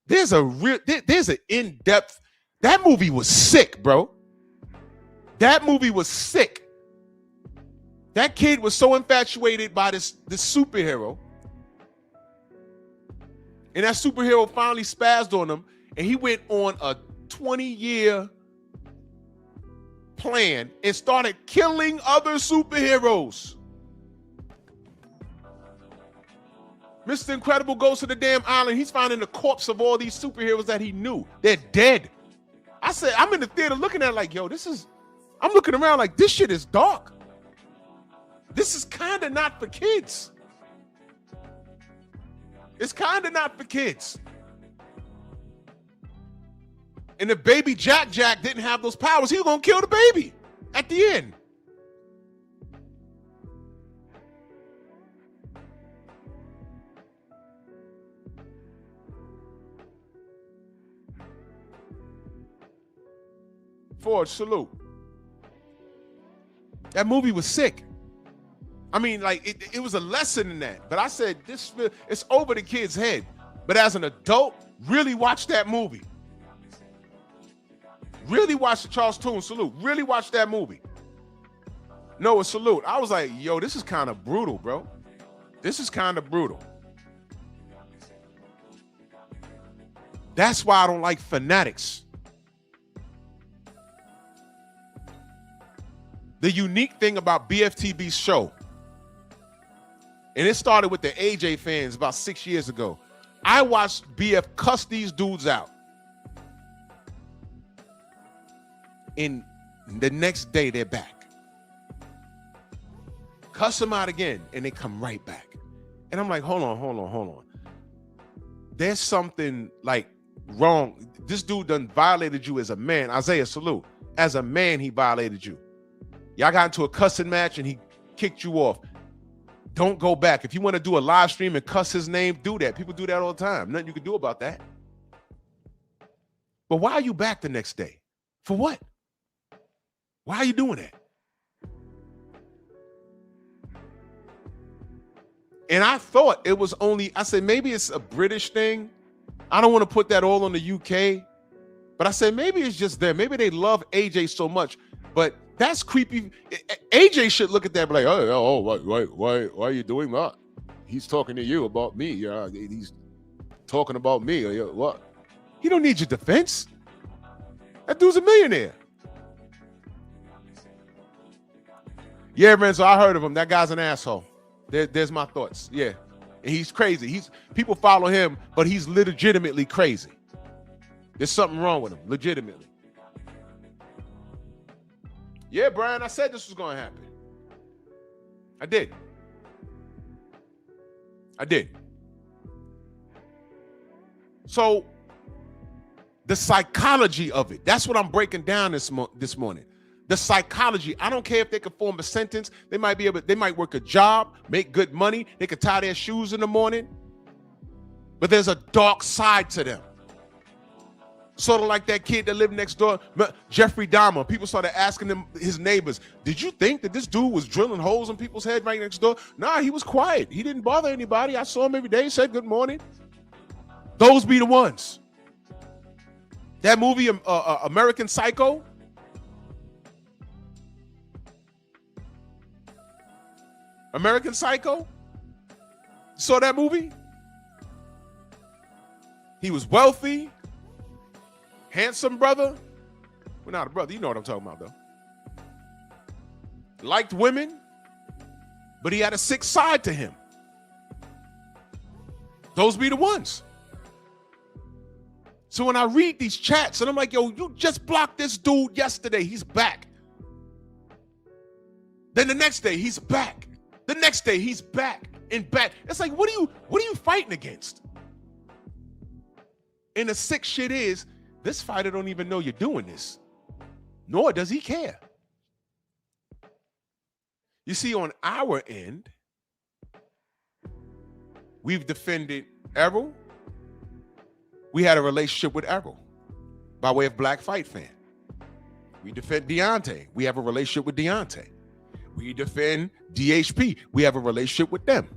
There's an in-depth, that movie was sick, bro. That movie was sick. That kid was so infatuated by this superhero. And that superhero finally spazzed on him, and he went on a 20-year plan and started killing other superheroes. Mr. Incredible goes to the damn island. He's finding the corpse of all these superheroes that he knew. They're dead. I said, I'm in the theater looking at it like, yo, I'm looking around like, this shit is dark. This is kind of not for kids. It's kind of not for kids. And if baby Jack didn't have those powers, he was going to kill the baby at the end. Forge, salute. That movie was sick. I mean, like, it was a lesson in that. But I said, it's over the kid's head. But as an adult, really watch that movie. Really watch the Charles Toon, salute. Really watch that movie. Noah, salute. I was like, yo, this is kind of brutal, bro. This is kind of brutal. That's why I don't like fanatics. The unique thing about BFTB's show, and it started with the AJ fans about 6 years ago. I watched BF cuss these dudes out. And the next day, they're back. Cuss them out again, and they come right back. And I'm like, hold on. There's something like wrong. This dude done violated you as a man. Isaiah, salute. As a man, he violated you. Y'all got into a cussing match and he kicked you off. Don't go back. If you want to do a live stream and cuss his name, do that. People do that all the time. Nothing you can do about that. But why are you back the next day? For what? Why are you doing that? And I thought it was only, I said, maybe it's a British thing. I don't want to put that all on the UK. But I said, maybe it's just them. Maybe they love AJ so much. But that's creepy. AJ should look at that and be like, why are you doing that? He's talking to you about me. He's talking about me. What? He don't need your defense. That dude's a millionaire. Yeah, Renzo, I heard of him. That guy's an asshole. There's my thoughts. Yeah. And he's crazy. People follow him, but he's legitimately crazy. There's something wrong with him, legitimately. Yeah, Brian, I said this was going to happen. I did. So the psychology of it, that's what I'm breaking down this morning. The psychology. I don't care if they can form a sentence. They might work a job, make good money. They could tie their shoes in the morning. But there's a dark side to them. Sort of like that kid that lived next door, Jeffrey Dahmer. People started asking him, his neighbors, did you think that this dude was drilling holes in people's head right next door? Nah, he was quiet. He didn't bother anybody. I saw him every day, said good morning. Those be the ones. That movie, American Psycho. American Psycho? Saw that movie? He was wealthy. Handsome brother. Well, not a brother. You know what I'm talking about, though. Liked women, but he had a sick side to him. Those be the ones. So when I read these chats, and I'm like, yo, you just blocked this dude yesterday. He's back. Then the next day, he's back. The next day, he's back and back. It's like, what are you fighting against? And the sick shit is, this fighter don't even know you're doing this, nor does he care. You see, on our end, we've defended Errol. We had a relationship with Errol by way of Black Fight Fan. We defend Deontay. We have a relationship with Deontay. We defend DHP. We have a relationship with them.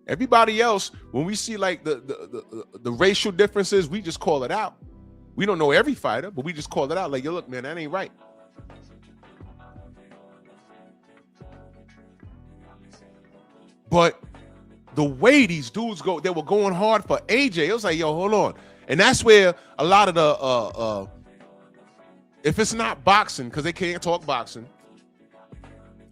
Everybody else, when we see like the racial differences, we just call it out. We don't know every fighter, but we just call it out. Like, yo, look, man, that ain't right. But the way these dudes go, they were going hard for AJ. It was like, yo, hold on. And that's where a lot of the, if it's not boxing, because they can't talk boxing.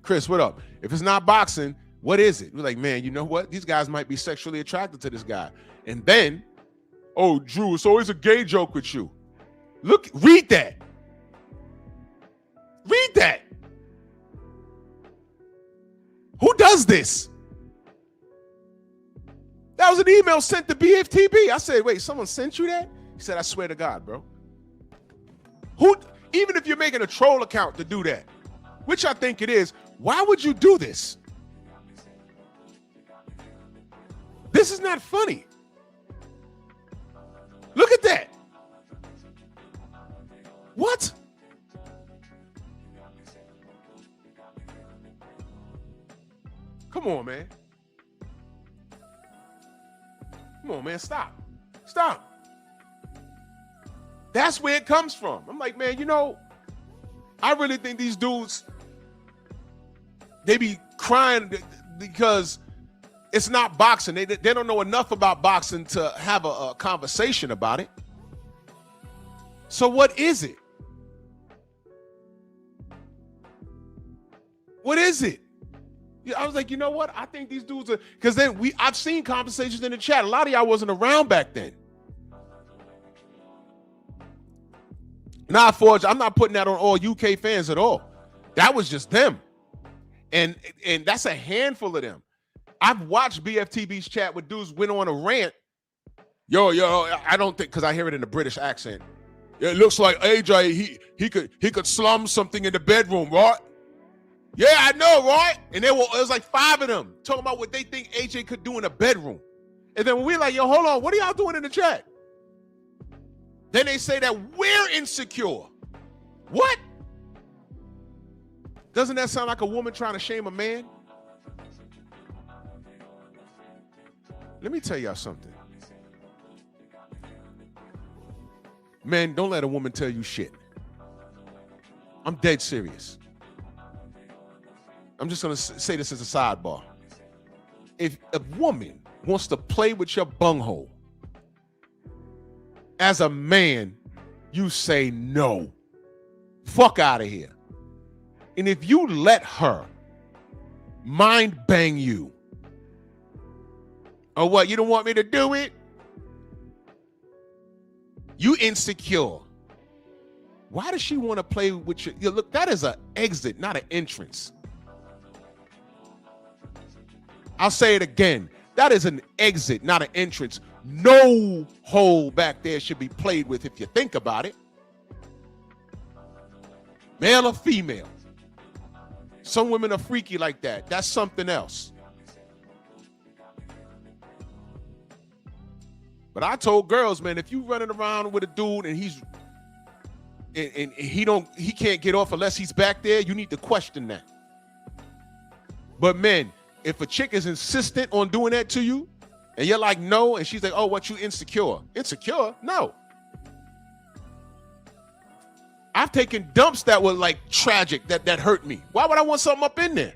Chris, what up? If it's not boxing, what is it? We're like, man, you know what? These guys might be sexually attracted to this guy. And then, oh, Drew, it's always a gay joke with you. Look, read that. Read that. Who does this? That was an email sent to BFTB. I said, wait, someone sent you that? He said, I swear to God, bro. Even if you're making a troll account to do that, which I think it is, why would you do this? This is not funny. Look at that. What? Come on, man. Come on, man. Stop. Stop. That's where it comes from. I'm like, man, you know, I really think these dudes, they be crying because it's not boxing. They don't know enough about boxing to have a conversation about it. So what is it? What is it? Yeah, I was like, you know what? I think these dudes are, because then I've seen conversations in the chat. A lot of y'all wasn't around back then. Nah, Forge, I'm not putting that on all UK fans at all. That was just them. And that's a handful of them. I've watched BFTB's chat with dudes went on a rant. Yo, I don't think, because I hear it in a British accent. It looks like AJ, he could slum something in the bedroom, right? Yeah, I know, right? And it was like 5 of them talking about what they think AJ could do in a bedroom. And then we're like, yo, hold on, what are y'all doing in the chat? Then they say that we're insecure. What? Doesn't that sound like a woman trying to shame a man? Let me tell y'all something. Men, don't let a woman tell you shit. I'm dead serious. I'm just going to say this as a sidebar. If a woman wants to play with your bunghole, as a man, you say no. Fuck out of here. And if you let her mind bang you, or what, you don't want me to do it? You insecure. Why does she want to play with you? Look, that is an exit, not an entrance. I'll say it again. That is an exit, not an entrance. No hole back there should be played with if you think about it. Male or female. Some women are freaky like that. That's something else. But I told girls, man, if you running around with a dude and he can't get off unless he's back there, you need to question that. But men, if a chick is insistent on doing that to you, and you're like, no, and she's like, oh, what, you insecure? Insecure? No. I've taken dumps that were like tragic, that hurt me. Why would I want something up in there?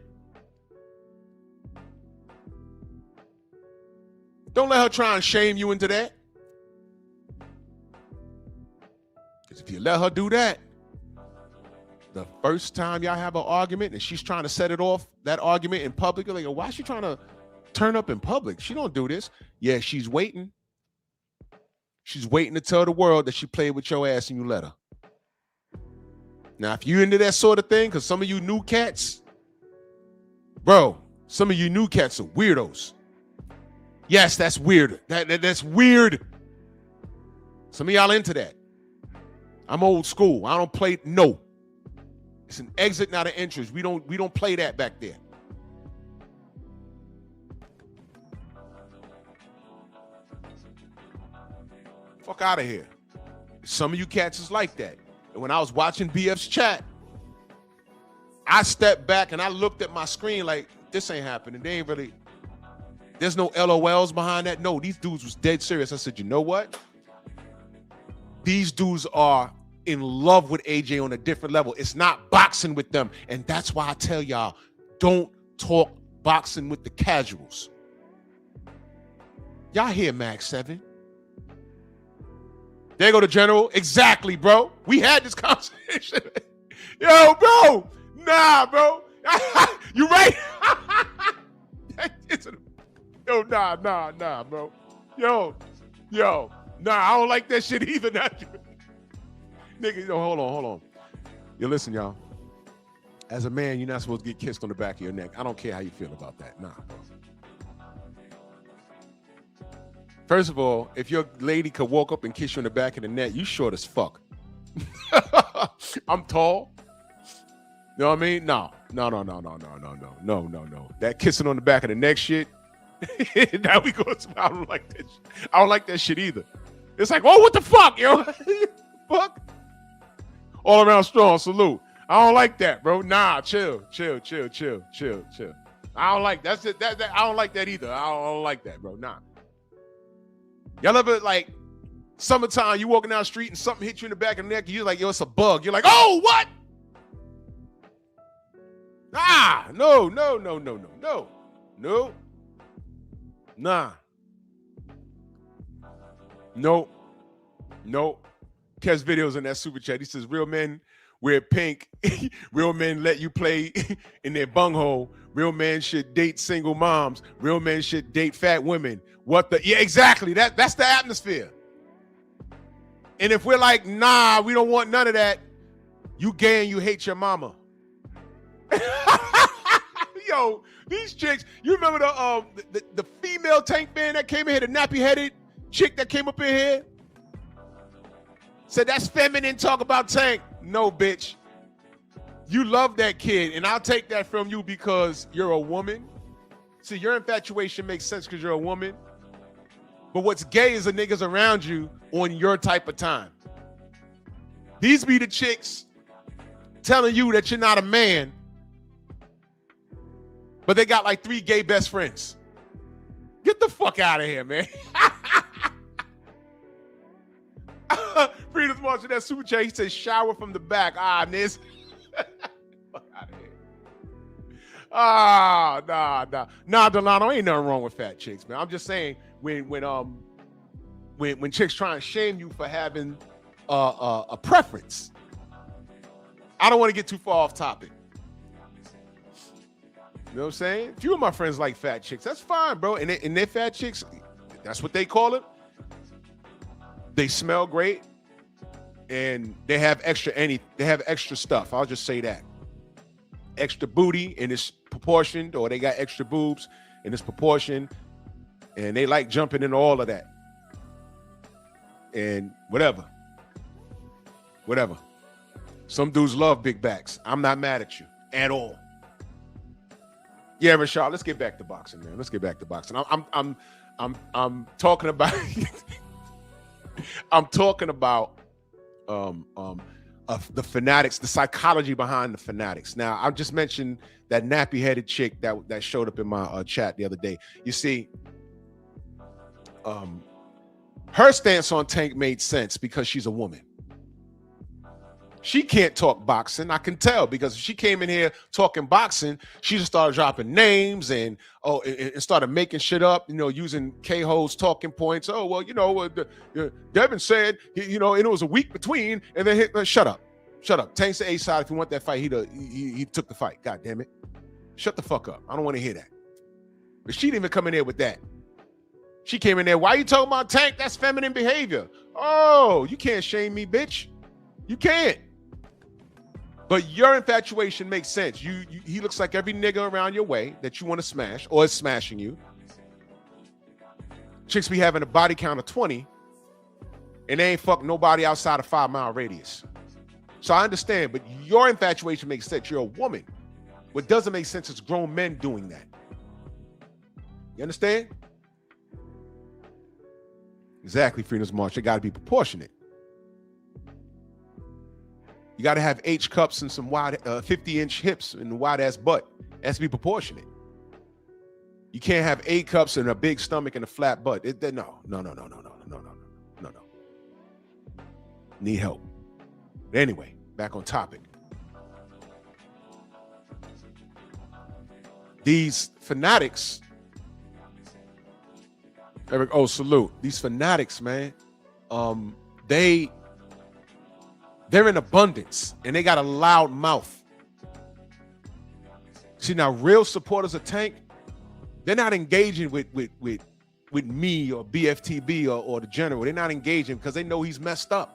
Don't let her try and shame you into that. Because if you let her do that, the first time y'all have an argument and she's trying to set it off, that argument in public, you're like, why is she trying to turn up in public? She don't do this. Yeah, she's waiting. She's waiting to tell the world that she played with your ass and you let her. Now, if you're into that sort of thing, because some of you new cats, bro, some of you new cats are weirdos. Yes, that's weird. That's weird. Some of y'all into that. I'm old school. I don't play, no. It's an exit, not an entrance. We don't play that back there. Fuck out of here. Some of you cats is like that. And when I was watching BF's chat, I stepped back and I looked at my screen like, this ain't happening. They ain't really, there's no LOLs behind that. No, these dudes was dead serious. I said, you know what? These dudes are in love with AJ on a different level. It's not boxing with them. And that's why I tell y'all, don't talk boxing with the casuals. Y'all hear Max 7? There go the general. Exactly, bro. We had this conversation. Yo, bro. Nah, bro. You right? Yo, nah, bro. Yo. Nah, I don't like that shit either. Nigga, yo, hold on. Yo, listen, y'all. As a man, you're not supposed to get kissed on the back of your neck. I don't care how you feel about that. Nah, bro. First of all, if your lady could walk up and kiss you in the back of the neck, you short as fuck. I'm tall. You know what I mean? No. That kissing on the back of the neck shit. Now we go. I don't like that shit. I don't like that shit either. It's like, oh, what the fuck, yo? Fuck. All around strong salute. I don't like that, bro. Nah, chill. I don't like that's it. That I don't like that either. I don't like that, bro. Nah. Y'all ever like summertime? You walking down the street and something hit you in the back of the neck. And you're like, yo, it's a bug. You're like, oh, what? Nah, no. Nah. No. Catch videos in that super chat. He says, real men wear pink. Real men let you play in their bunghole. Real men should date single moms. Real men should date fat women. What the? Yeah, exactly. That's the atmosphere. And if we're like, nah, we don't want none of that, you gay and you hate your mama. Yo, these chicks, you remember the female Tank fan that came in here, the nappy-headed chick that came up in here? Said that's feminine, talk about Tank. No, bitch. You love that kid, and I'll take that from you because you're a woman. See, your infatuation makes sense because you're a woman. But what's gay is the niggas around you on your type of time. These be the chicks telling you that you're not a man, but they got like 3 gay best friends. Get the fuck out of here, man. Freedom's watching that super chat. He says, shower from the back. Nis. Fuck out of here. Nah, Delano, ain't nothing wrong with fat chicks, man. I'm just saying when chicks try and shame you for having a preference. I don't want to get too far off topic. You know what I'm saying? A few of my friends like fat chicks. That's fine, bro. And they're fat chicks. That's what they call it. They smell great. And they have extra stuff. I'll just say that. Extra booty and it's proportioned, or they got extra boobs and it's proportioned. And they like jumping into all of that. And whatever. Some dudes love big backs. I'm not mad at you at all. Yeah, Rashad, let's get back to boxing, man. Let's get back to boxing. I'm talking about the fanatics, the psychology behind the fanatics. Now, I just mentioned that nappy-headed chick that showed up in my chat the other day. You see, her stance on Tank made sense because she's a woman. She can't talk boxing. I can tell because if she came in here talking boxing, she just started dropping names and started making shit up, using K-Ho's talking points. Oh, well, Devin said, and it was a week between, and then shut up. Tank's the A side. If you want that fight, he took the fight. God damn it. Shut the fuck up. I don't want to hear that. But she didn't even come in there with that. She came in there, why are you talking about Tank? That's feminine behavior. Oh, you can't shame me, bitch. You can't. But your infatuation makes sense. He looks like every nigga around your way that you want to smash or is smashing you. Chicks be having a body count of 20 and they ain't fuck nobody outside a 5-mile radius. So I understand, but your infatuation makes sense. You're a woman. What doesn't make sense is grown men doing that. You understand? Exactly, Freedom's March. It got to be proportionate. You got to have H cups and some wide 50-inch hips and a wide-ass butt. It has to be proportionate. You can't have A cups and a big stomach and a flat butt. No. Need help. But anyway, back on topic. These fanatics, Eric, salute. These fanatics, man, they're in abundance and they got a loud mouth. See, now real supporters of Tank, they're not engaging with me or BFTB or the general. They're not engaging because they know he's messed up.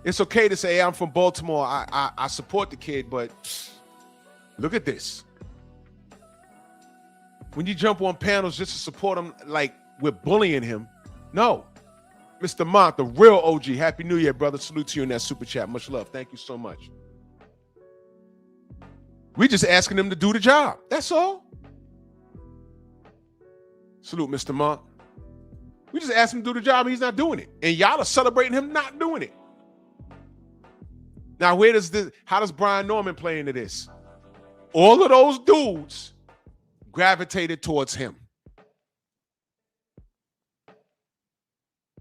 It's okay to say, hey, I'm from Baltimore. I support the kid, but look at this. When you jump on panels just to support him, like we're bullying him. No. Mr. Mont, the real OG. Happy New Year, brother. Salute to you in that super chat. Much love. Thank you so much. We just asking him to do the job. That's all. Salute, Mr. Mont. We just asked him to do the job and he's not doing it. And y'all are celebrating him not doing it. Now, how does Brian Norman play into this? All of those dudes gravitated towards him.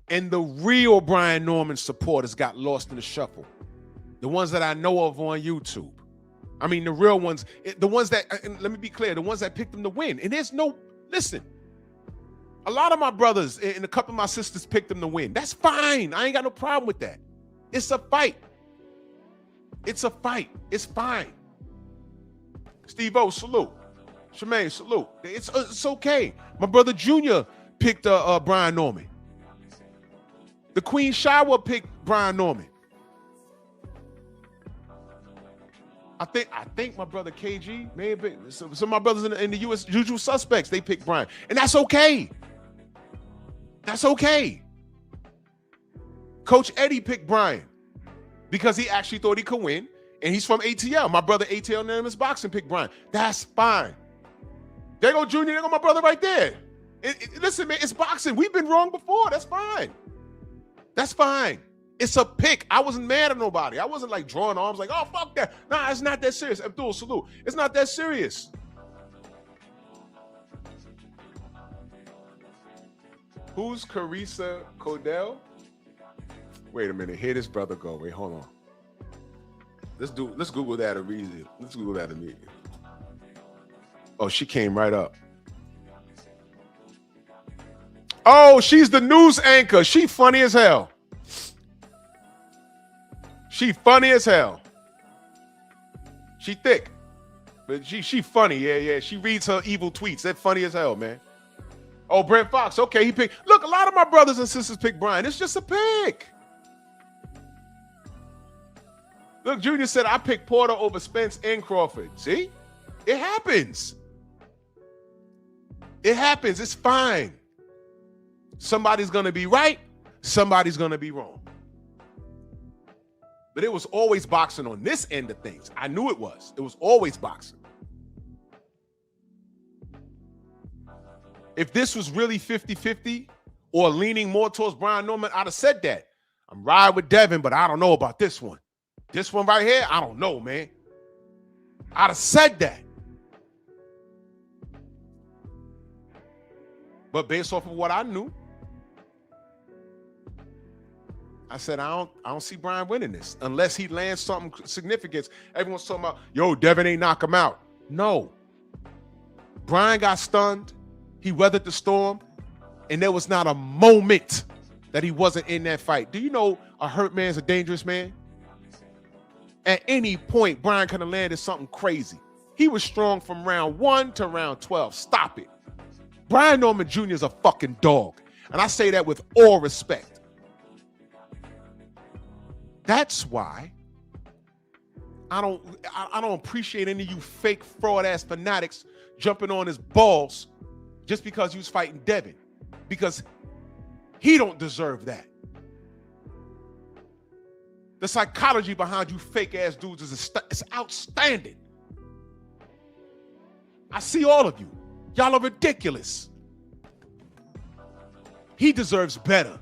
And the real Brian Norman supporters got lost in the shuffle. The ones that I know of on YouTube. I mean, the real ones, the ones that, and let me be clear, the ones that picked him to win. And listen, a lot of my brothers and a couple of my sisters picked him to win. That's fine. I ain't got no problem with that. It's a fight. It's a fight. It's fine. Steve-O, salute. Shemaine, salute. It's okay. My brother Junior picked Brian Norman. The Queen Shawa picked Brian Norman. I think my brother KG may have been, some of my brothers in the US usual suspects, they picked Brian. And that's okay. That's okay. Coach Eddie picked Brian because he actually thought he could win. And he's from ATL. My brother ATL Unanimous Boxing picked Brian. That's fine. There go Junior. There go my brother right there. Listen, man, it's boxing. We've been wrong before. That's fine. That's fine. It's a pick. I wasn't mad at nobody. I wasn't like drawing arms like, oh, fuck that. Nah, it's not that serious. Abdul, salute. It's not that serious. Who's Carissa Codell? Wait a minute. Here this brother go. Wait, hold on. Let's Google that immediately. Let's Google that immediately. Oh, she came right up. Oh, she's the news anchor. She funny as hell. She funny as hell. She thick. But she funny. Yeah. She reads her evil tweets. That's funny as hell, man. Oh, Brent Fox. Okay, he picked. Look, a lot of my brothers and sisters picked Brian. It's just a pick. Look, Junior said, I picked Porter over Spence and Crawford. See? It happens. It happens. It's fine. Somebody's going to be right. Somebody's going to be wrong. But it was always boxing on this end of things. I knew it was. It was always boxing. If this was really 50-50 or leaning more towards Brian Norman, I'd have said that. I'm riding with Devin, but I don't know about this one. This one right here, I don't know, man. I'd have said that. But based off of what I knew, I said, I don't see Brian winning this unless he lands something significant. Everyone's talking about, yo, Devin ain't knock him out. No. Brian got stunned. He weathered the storm. And there was not a moment that he wasn't in that fight. Do you know a hurt man's a dangerous man? At any point, Brian could have landed something crazy. He was strong from round 1 to round 12. Stop it. Brian Norman Jr. is a fucking dog. And I say that with all respect. That's why I don't appreciate any of you fake fraud ass fanatics jumping on his balls just because he was fighting Devin. Because he don't deserve that. The psychology behind you fake ass dudes is outstanding. I see all of you. Y'all are ridiculous. He deserves better.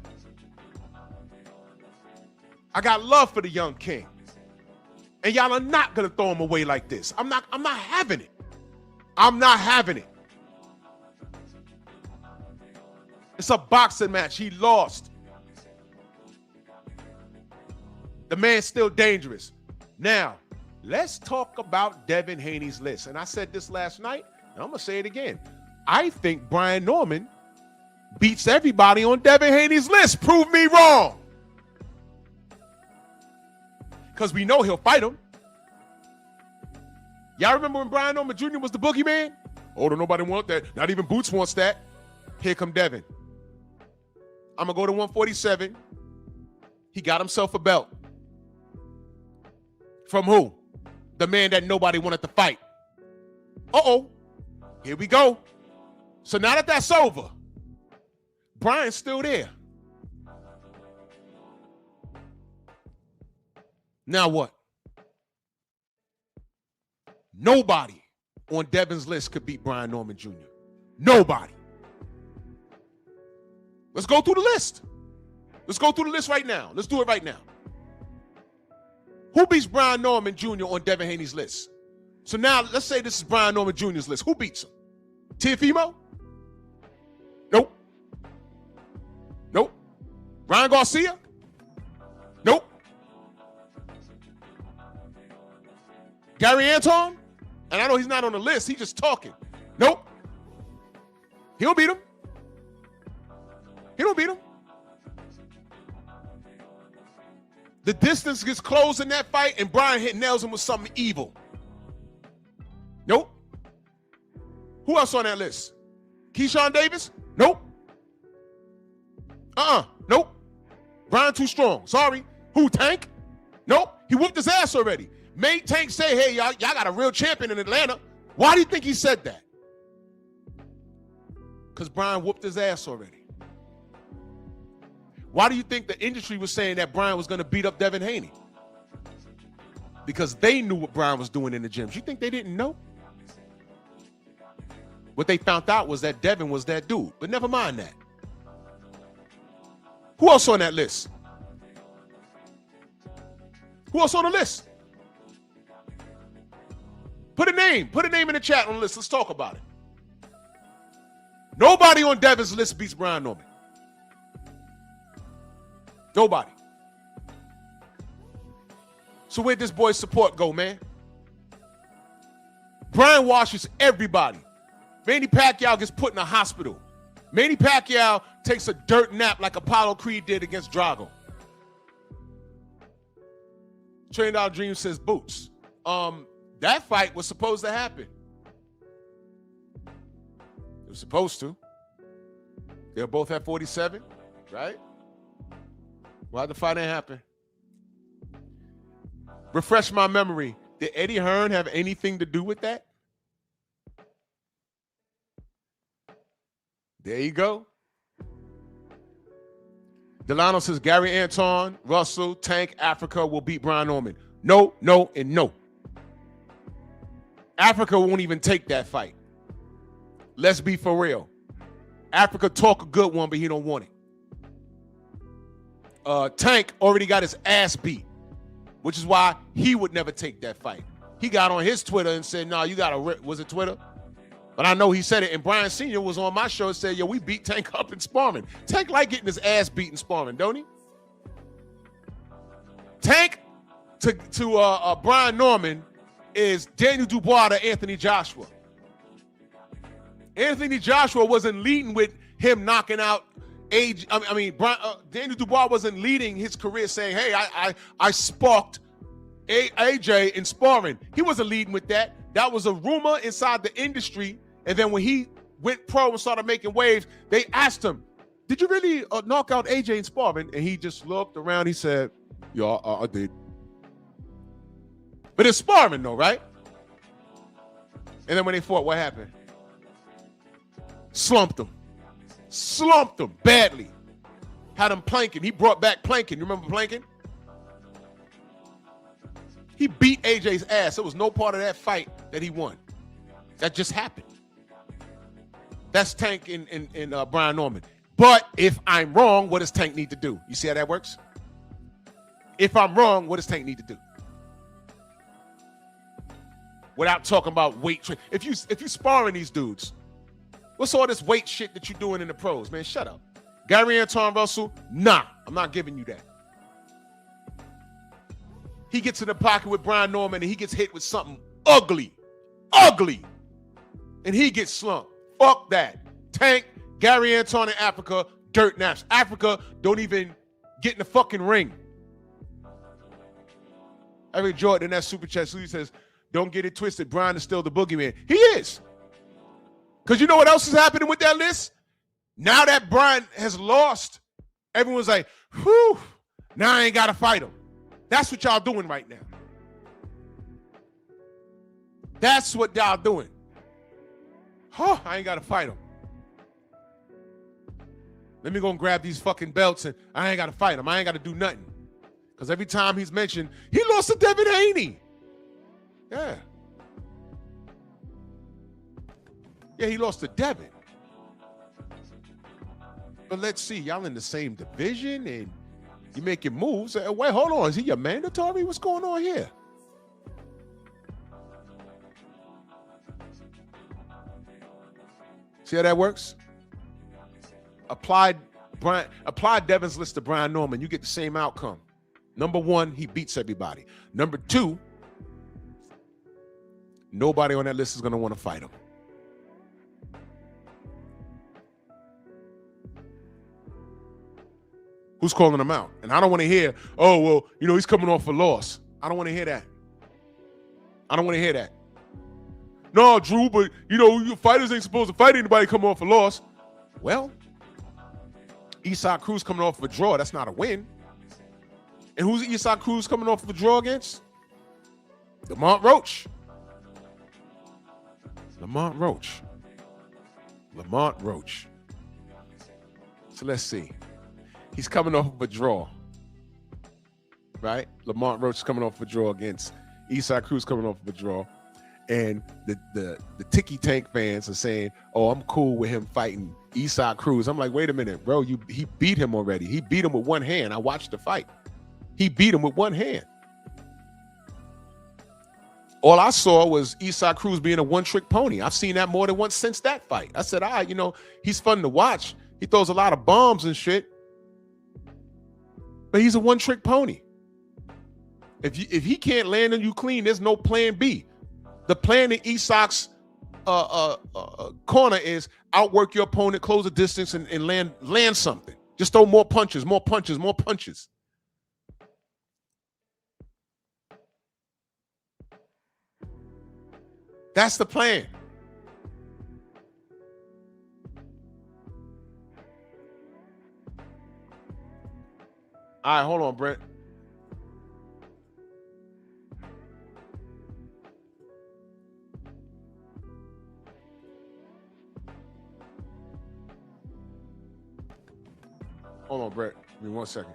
I got love for the young king. And y'all are not gonna throw him away like this. I'm not having it. I'm not having it. It's a boxing match. He lost. The man's still dangerous. Now, let's talk about Devin Haney's list. And I said this last night, and I'm going to say it again. I think Brian Norman beats everybody on Devin Haney's list. Prove me wrong. Because we know he'll fight him. Y'all remember when Brian Norman Jr. was the boogeyman? Oh, don't nobody want that. Not even Boots wants that. Here come Devin. I'm going to go to 147. He got himself a belt. From who? The man that nobody wanted to fight. Uh-oh. Here we go. So now that that's over, Brian's still there. Now what? Nobody on Devin's list could beat Brian Norman Jr. Nobody. Let's go through the list. Let's go through the list right now. Let's do it right now. Who beats Brian Norman Jr. on Devin Haney's list? So now, let's say this is Brian Norman Jr.'s list. Who beats him? Teofimo? Nope. Nope. Ryan Garcia? Nope. Gary Anton? And I know he's not on the list. He's just talking. Nope. He don't beat him. He don't beat him. The distance gets closed in that fight, and Brian nails him with something evil. Nope. Who else on that list? Keyshawn Davis? Nope. Nope. Brian too strong. Sorry. Who, Tank? Nope. He whooped his ass already. Made Tank say, hey, y'all got a real champion in Atlanta. Why do you think he said that? Because Brian whooped his ass already. Why do you think the industry was saying that Brian was going to beat up Devin Haney? Because they knew what Brian was doing in the gyms. You think they didn't know? What they found out was that Devin was that dude. But never mind that. Who else on that list? Who else on the list? Put a name in the chat on the list. Let's talk about it. Nobody on Devin's list beats Brian Norman. Nobody. So where'd this boy's support go, man? Brian washes everybody. Manny Pacquiao gets put in a hospital. Manny Pacquiao takes a dirt nap like Apollo Creed did against Drago. $1 Trillion Dream says boots. That fight was supposed to happen. It was supposed to. They were both at 47, right? Why'd the fight didn't happen? Refresh my memory. Did Eddie Hearn have anything to do with that? There you go. Delano says Gary Anton, Russell, Tank, Africa will beat Brian Norman. No, no, and no. Africa won't even take that fight. Let's be for real. Africa talk a good one, but he don't want it. Tank already got his ass beat, which is why he would never take that fight. He got on his Twitter and said, no, you got to, was it Twitter? But I know he said it, and Brian Sr. was on my show and said, yo, we beat Tank up in sparring. Tank like getting his ass beat in sparring, don't he? Tank to Brian Norman is Daniel Dubois to Anthony Joshua. Anthony Joshua wasn't leading with him knocking out Daniel Dubois wasn't leading his career saying, hey, I sparked AJ in sparring. He wasn't leading with that. That was a rumor inside the industry. And then when he went pro and started making waves, they asked him, did you really knock out AJ in sparring? And he just looked around. He said, yeah, I did. But it's sparring though, right? And then when they fought, what happened? Slumped him badly. Had him planking. He brought back planking. You remember planking? He beat AJ's ass. There was no part of that fight that he won. That just happened. That's Tank and Brian Norman. But if I'm wrong, what does Tank need to do? You see how that works? If I'm wrong, what does Tank need to do? Without talking about weight training. If you sparring these dudes, what's all this weight shit that you're doing in the pros, man? Shut up. Gary Anton Russell, nah, I'm not giving you that. He gets in the pocket with Brian Norman and he gets hit with something ugly, and he gets slumped. Fuck that. Tank, Gary Anton in Africa, dirt naps. Africa don't even get in the fucking ring. Eric Jordan in that super chat, so he says, don't get it twisted. Brian is still the boogeyman. He is. Because you know what else is happening with that list? Now that Brian has lost, everyone's like, whew, now I ain't got to fight him. That's what y'all doing right now. That's what y'all doing. I ain't got to fight him. Let me go and grab these fucking belts and I ain't got to fight him. I ain't got to do nothing. Because every time he's mentioned, he lost to Devin Haney. Yeah. Yeah, he lost to Devin. But let's see, y'all in the same division and you making moves. Wait, hold on. Is he your mandatory? What's going on here? See how that works? Apply Devin's list to Brian Norman. You get the same outcome. Number one, he beats everybody. Number two, nobody on that list is going to want to fight him. Who's calling him out? And I don't want to hear, oh, well, you know, he's coming off a loss. I don't want to hear that. I don't want to hear that. No, Drew, but, you know, your fighters ain't supposed to fight anybody coming off a loss. Well, Isaac Cruz coming off of a draw, that's not a win. And who's Isaac Cruz coming off of a draw against? Lamont Roach. Lamont Roach. So let's see. He's coming off of a draw, right? Lamont Roach is coming off of a draw against Isaac Cruz coming off of a draw. And the Tiki Tank fans are saying, oh, I'm cool with him fighting Isaac Cruz. I'm like, wait a minute, bro. He beat him already. He beat him with one hand. I watched the fight. He beat him with one hand. All I saw was Isaac Cruz being a one-trick pony. I've seen that more than once since that fight. I said, you know, he's fun to watch. He throws a lot of bombs and shit. But he's a one-trick pony. If he can't land on you clean, there's no plan B. The plan in Isaac's corner is outwork your opponent, close the distance, and land something. Just throw more punches. That's the plan. All right, hold on, Brent. Hold on, Brett. Give me 1 second.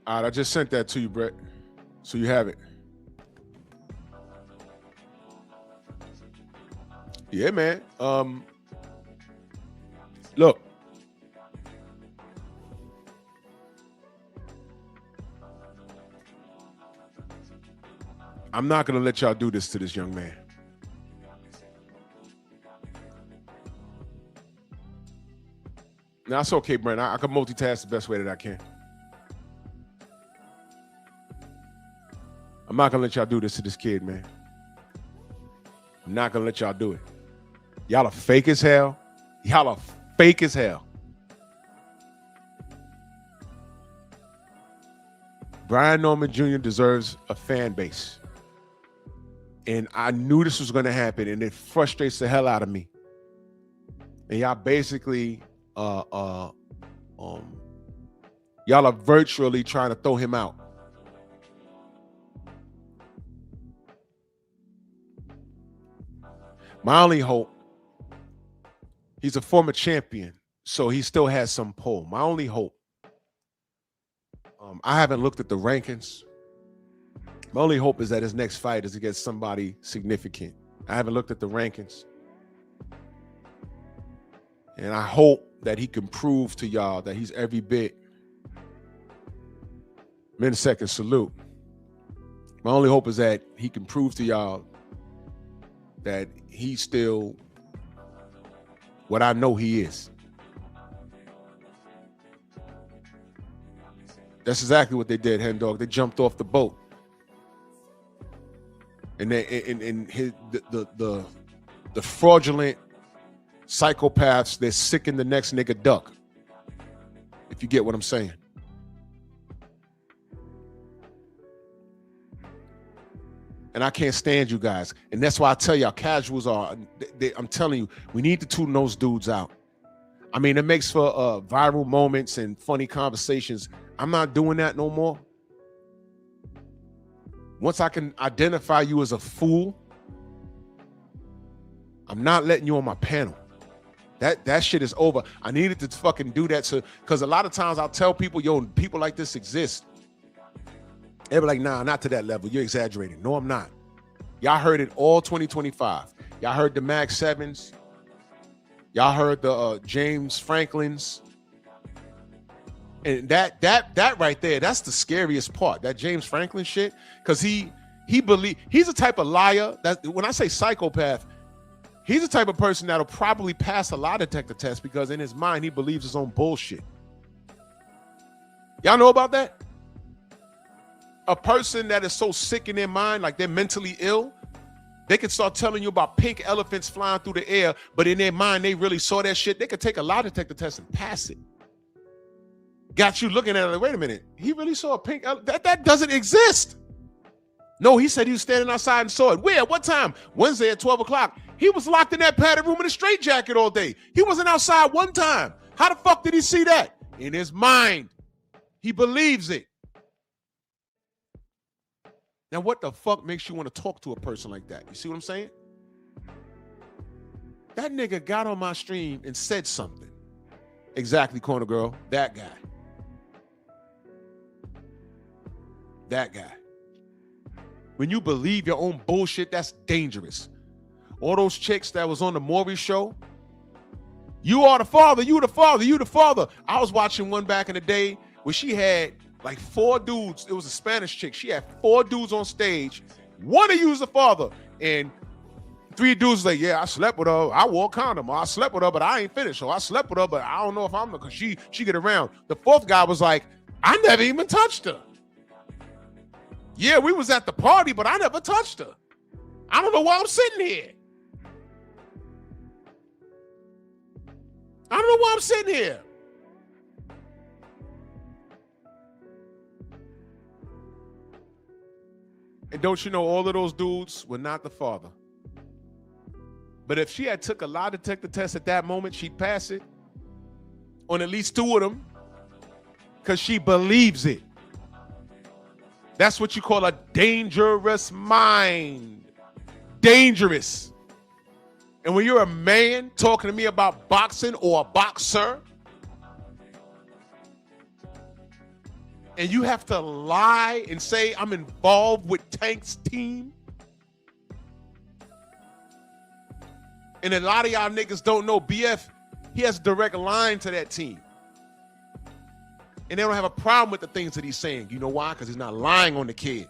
All right, I just sent that to you, Brett. So you have it. Yeah, man. Look. I'm not going to let y'all do this to this young man. Now, it's okay, Brent. I can multitask the best way that I can. I'm not going to let y'all do this to this kid, man. I'm not going to let y'all do it. Y'all are fake as hell. Brian Norman Jr. deserves a fan base. And I knew this was going to happen, and it frustrates the hell out of me. And y'all basically, y'all are virtually trying to throw him out. My only hope, he's a former champion, so he still has some pull. My only hope, I haven't looked at the rankings. My only hope is that his next fight is against somebody significant. I haven't looked at the rankings. And I hope that he can prove to y'all that he's every bit. Millisecond salute. My only hope is that he can prove to y'all that he's still what I know he is. That's exactly what they did, Hen Dog. They jumped off the boat. and the fraudulent psychopaths, they're sicking the next nigga duck. If you get what I'm saying. And I can't stand you guys. And that's why I tell y'all, casuals are, I'm telling you, we need to tune those dudes out. I mean, it makes for viral moments and funny conversations. I'm not doing that no more. Once I can identify you as a fool, I'm not letting you on my panel. That shit is over. I needed to fucking do that because a lot of times I'll tell people, yo, people like this exist. They be like, nah, not to that level. You're exaggerating. No, I'm not. Y'all heard it all 2025. Y'all heard the Mag 7s. Y'all heard the James Franklins. And that right there, that's the scariest part. That James Franklin shit, because he's the type of liar that when I say psychopath, he's the type of person that'll probably pass a lie detector test because in his mind he believes his own bullshit. Y'all know about that? A person that is so sick in their mind, like they're mentally ill, they could start telling you about pink elephants flying through the air, but in their mind they really saw that shit. They could take a lie detector test and pass it. Got you looking at it like, wait a minute, he really saw a pink elephant? That doesn't exist. No, he said he was standing outside and saw it. Where? What time? Wednesday at 12 o'clock. He was locked in that padded room in a straitjacket all day. He wasn't outside one time. How the fuck did he see that? In his mind. He believes it. Now, what the fuck makes you want to talk to a person like that? You see what I'm saying? That nigga got on my stream and said something. Exactly, Corner Girl. That guy. That guy. When you believe your own bullshit, that's dangerous. All those chicks that was on the Maury show, you are the father, you the father, you the father. I was watching one back in the day where she had like 4 dudes. It was a Spanish chick. She had 4 dudes on stage. One of you is the father. And 3 dudes like, yeah, I slept with her. I wore a condom. I slept with her, but I ain't finished. So I slept with her, but I don't know if I'm because she get around. The 4th guy was like, I never even touched her. Yeah, we was at the party, but I never touched her. I don't know why I'm sitting here. I don't know why I'm sitting here. And don't you know all of those dudes were not the father. But if she had took a lie detector test at that moment, she'd pass it on at least 2 of them because she believes it. That's what you call a dangerous mind. Dangerous. And when you're a man talking to me about boxing or a boxer, and you have to lie and say I'm involved with Tank's team, and a lot of y'all niggas don't know BF, he has a direct line to that team. And they don't have a problem with the things that he's saying. You know why? Because he's not lying on the kid.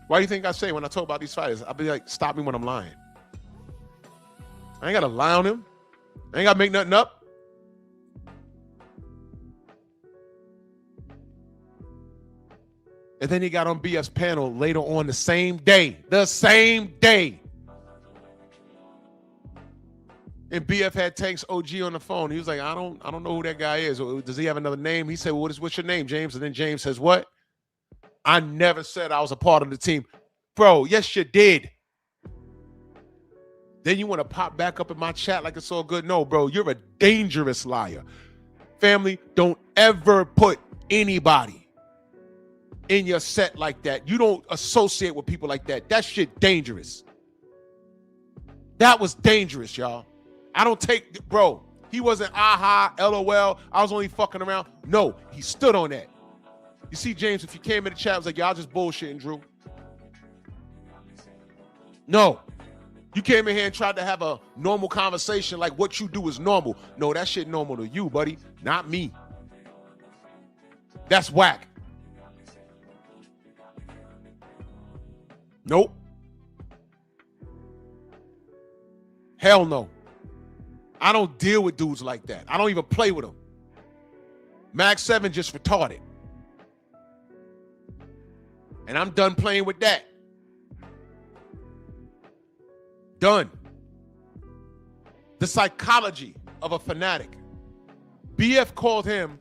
Why do you think I say when I talk about these fighters, I'll be like, stop me when I'm lying. I ain't got to lie on him. I ain't got to make nothing up. And then he got on BF's panel later on the same day. The same day. And BF had Tank's OG on the phone. He was like, I don't know who that guy is. Does he have another name? He said, well, what's your name, James? And then James says, what? I never said I was a part of the team. Bro, yes, you did. Then you want to pop back up in my chat like it's all good. No, bro, you're a dangerous liar. Family, don't ever put anybody in your set like that. You don't associate with people like that. That shit dangerous. That was dangerous, y'all. I don't take, bro, he wasn't aha, LOL, I was only fucking around. No, he stood on that. You see, James, if you came in the chat, I was like, y'all just bullshitting, Drew. No. You came in here and tried to have a normal conversation like what you do is normal. No, that shit normal to you, buddy, not me. That's whack. Nope. Hell no. I don't deal with dudes like that. I don't even play with them. Mag 7 just retarded. And I'm done playing with that. Done. The psychology of a fanatic. BF called him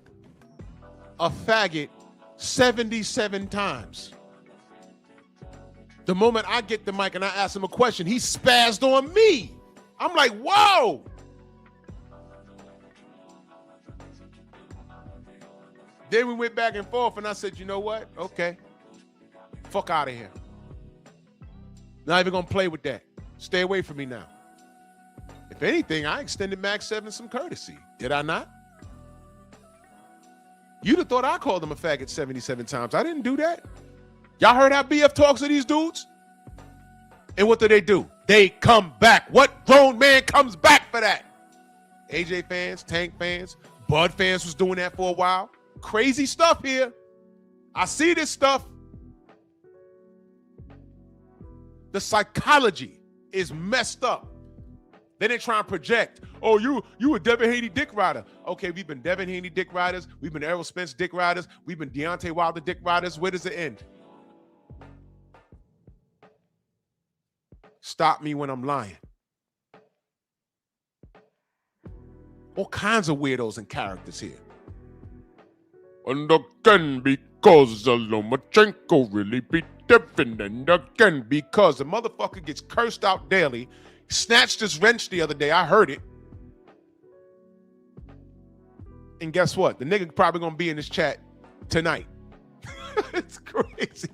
a faggot 77 times. The moment I get the mic and I ask him a question, he spazzed on me. I'm like, whoa. Then we went back and forth and I said, you know what? Okay. Fuck out of here. Not even gonna play with that. Stay away from me now. If anything, I extended Max 7 some courtesy. Did I not? You'd have thought I called him a faggot 77 times. I didn't do that. Y'all heard how BF talks to these dudes? And what do? They come back. What grown man comes back for that? AJ fans, Tank fans, Bud fans was doing that for a while. Crazy stuff here. I see this stuff. The psychology is messed up. Then they try and project, oh, you a Devin Haney dick rider. Okay, we've been Devin Haney dick riders. We've been Errol Spence dick riders. We've been Deontay Wilder dick riders. Where does it end? Stop me when I'm lying. All kinds of weirdos and characters here. And again, because Lomachenko really beat Devin. And again, because the motherfucker gets cursed out daily. Snatched his wrench the other day. I heard it. And guess what? The nigga probably gonna be in this chat tonight. It's crazy.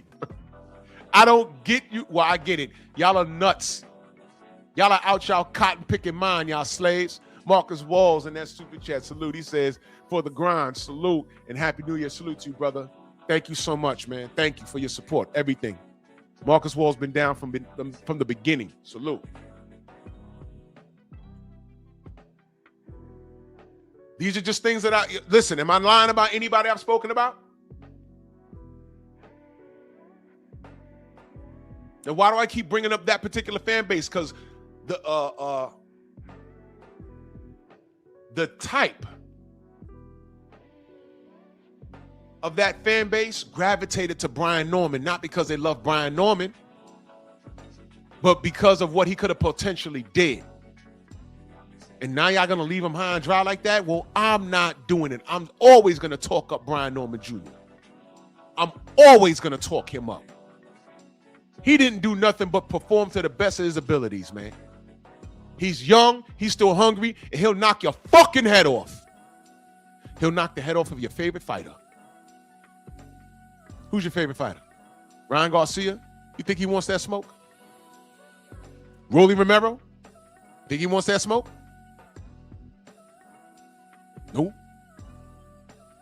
I don't get you. Well, I get it. Y'all are nuts. Y'all are out y'all cotton picking mind, y'all slaves. Marcus Walls in that super chat salute. He says, for the grind, salute and happy New Year. Salute to you, brother. Thank you so much, man. Thank you for your support. Everything. Marcus Walls been down from the beginning. Salute. These are just things that listen, am I lying about anybody I've spoken about? Then why do I keep bringing up that particular fan base? Because the type of that fan base gravitated to Brian Norman, not because they love Brian Norman, but because of what he could have potentially did. And now y'all gonna leave him high and dry like that? Well, I'm not doing it. I'm always gonna talk up Brian Norman Jr. I'm always gonna talk him up. He didn't do nothing but perform to the best of his abilities, man. He's young, he's still hungry, and he'll knock your fucking head off. He'll knock the head off of your favorite fighter. Who's your favorite fighter? Ryan Garcia? You think he wants that smoke? Rolly Romero? Think he wants that smoke? No.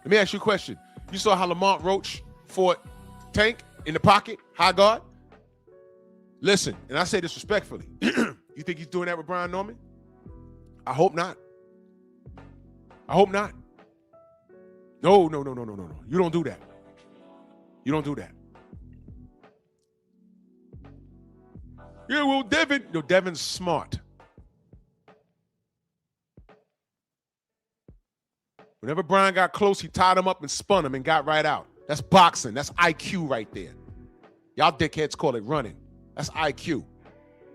Let me ask you a question. You saw how Lamont Roach fought Tank in the pocket, high guard? Listen, and I say this respectfully. You think he's doing that with Brian Norman? I hope not. I hope not. No. You don't do that. You don't do that. Yeah, well, Devin's smart. Whenever Brian got close, he tied him up and spun him and got right out. That's boxing. That's IQ right there. Y'all dickheads call it running. That's IQ.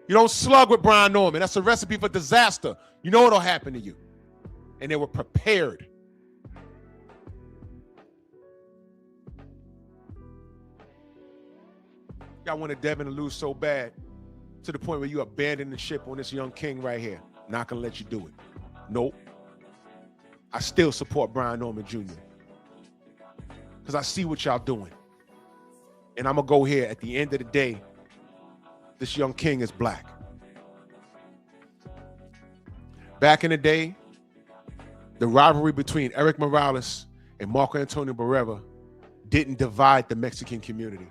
You don't slug with Brian Norman. That's a recipe for disaster. You know what'll happen to you. And they were prepared. Y'all wanted Devin to lose so bad to the point where you abandoned the ship on this young king right here. Not gonna let you do it. Nope. I still support Brian Norman Jr. because I see what y'all doing. And I'm going to go here. At the end of the day, this young king is black. Back in the day, the rivalry between Erik Morales and Marco Antonio Barrera didn't divide the Mexican community.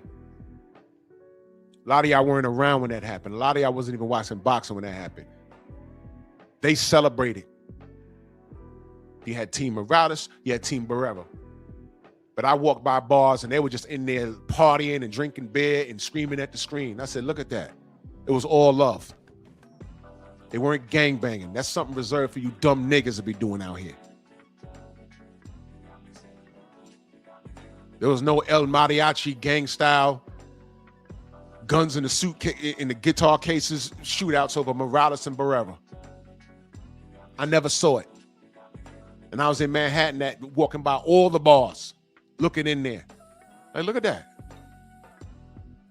A lot of y'all weren't around when that happened. A lot of y'all wasn't even watching boxing when that happened. They celebrated. You had Team Morales, you had Team Barrera. But I walked by bars and they were just in there partying and drinking beer and screaming at the screen. I said, look at that. It was all love. They weren't gangbanging. That's something reserved for you dumb niggas to be doing out here. There was no El Mariachi gang style guns in the in the guitar cases, shootouts over Morales and Barrera. I never saw it. And I was in Manhattan walking by all the bars, looking in there. Like, look at that.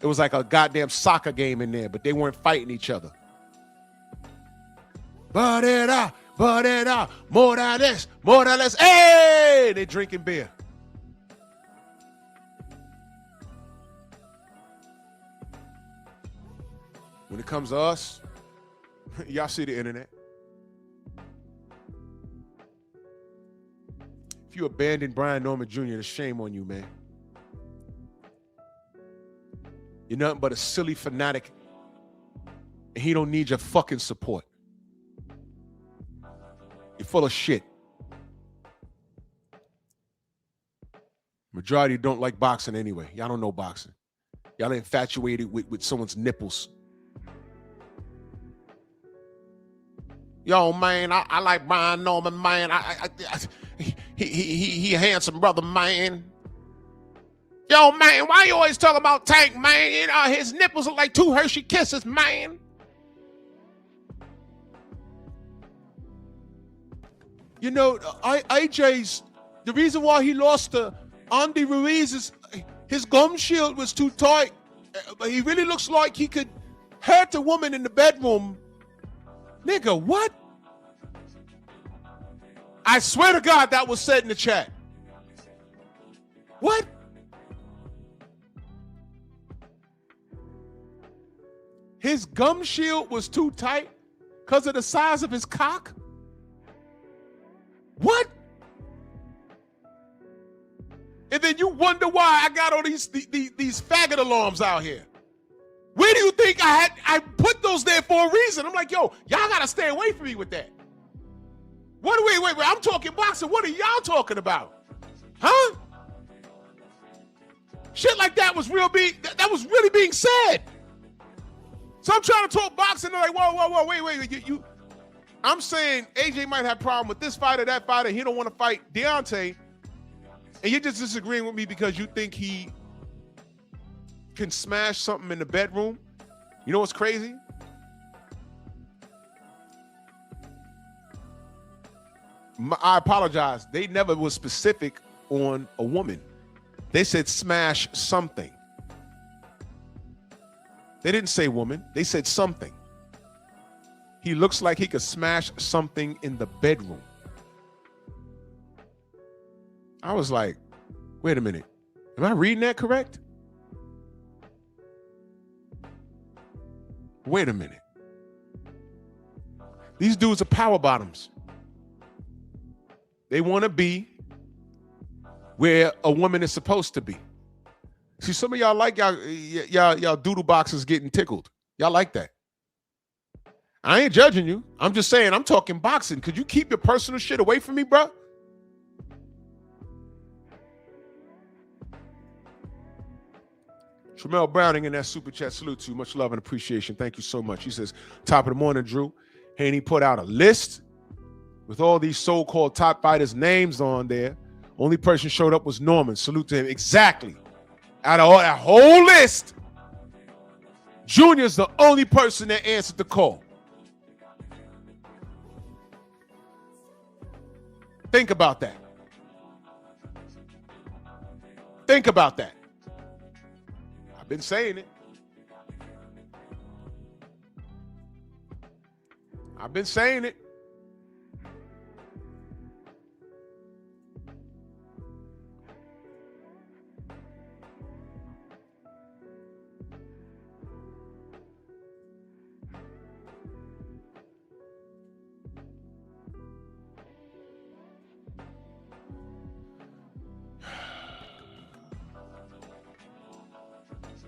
It was like a goddamn soccer game in there, but they weren't fighting each other. Barrera, Morales, hey! They drinking beer. When it comes to us, y'all see the internet. If you abandoned Brian Norman Jr., the shame on you, man. You're nothing but a silly fanatic, and he don't need your fucking support. You're full of shit. Majority don't like boxing anyway. Y'all don't know boxing. Y'all infatuated with someone's nipples. Yo, man, I like Brian Norman, man. He a handsome brother, man. Yo, man, why you always talking about Tank, man? His nipples are like 2 Hershey Kisses, man. You know, AJ's, the reason why he lost to Andy Ruiz is his gum shield was too tight. He really looks like he could hurt the woman in the bedroom. Nigga, what? I swear to God that was said in the chat. What? His gum shield was too tight because of the size of his cock? What? And then you wonder why I got all these faggot alarms out here. Where do you think I put those there for a reason? I'm like, yo, y'all gotta stay away from me with that. Wait, I'm talking boxing. What are y'all talking about? Huh? Shit like that was that was really being said. So I'm trying to talk boxing. They're like, whoa, wait. I'm saying AJ might have a problem with this fighter, that fighter. He don't want to fight Deontay. And you're just disagreeing with me because you think he can smash something in the bedroom. You know what's crazy? I apologize. They never was specific on a woman. They said smash something. They didn't say woman. They said something. He looks like he could smash something in the bedroom. I was like, wait a minute. Am I reading that correct? Wait a minute. These dudes are power bottoms. They want to be where a woman is supposed to be. See, some of y'all like y'all doodle boxes getting tickled. Y'all like that. I ain't judging you. I'm just saying I'm talking boxing. Could you keep your personal shit away from me, bro? Tramel Browning in that super chat. Salute to you. Much love and appreciation. Thank you so much. He says, top of the morning, Drew. Haney put out a list with all these so-called top fighters' names on there. Only person showed up was Norman. Salute to him. Exactly. Out of all that whole list, Junior's the only person that answered the call. Think about that. Think about that. I've been saying it. I've been saying it.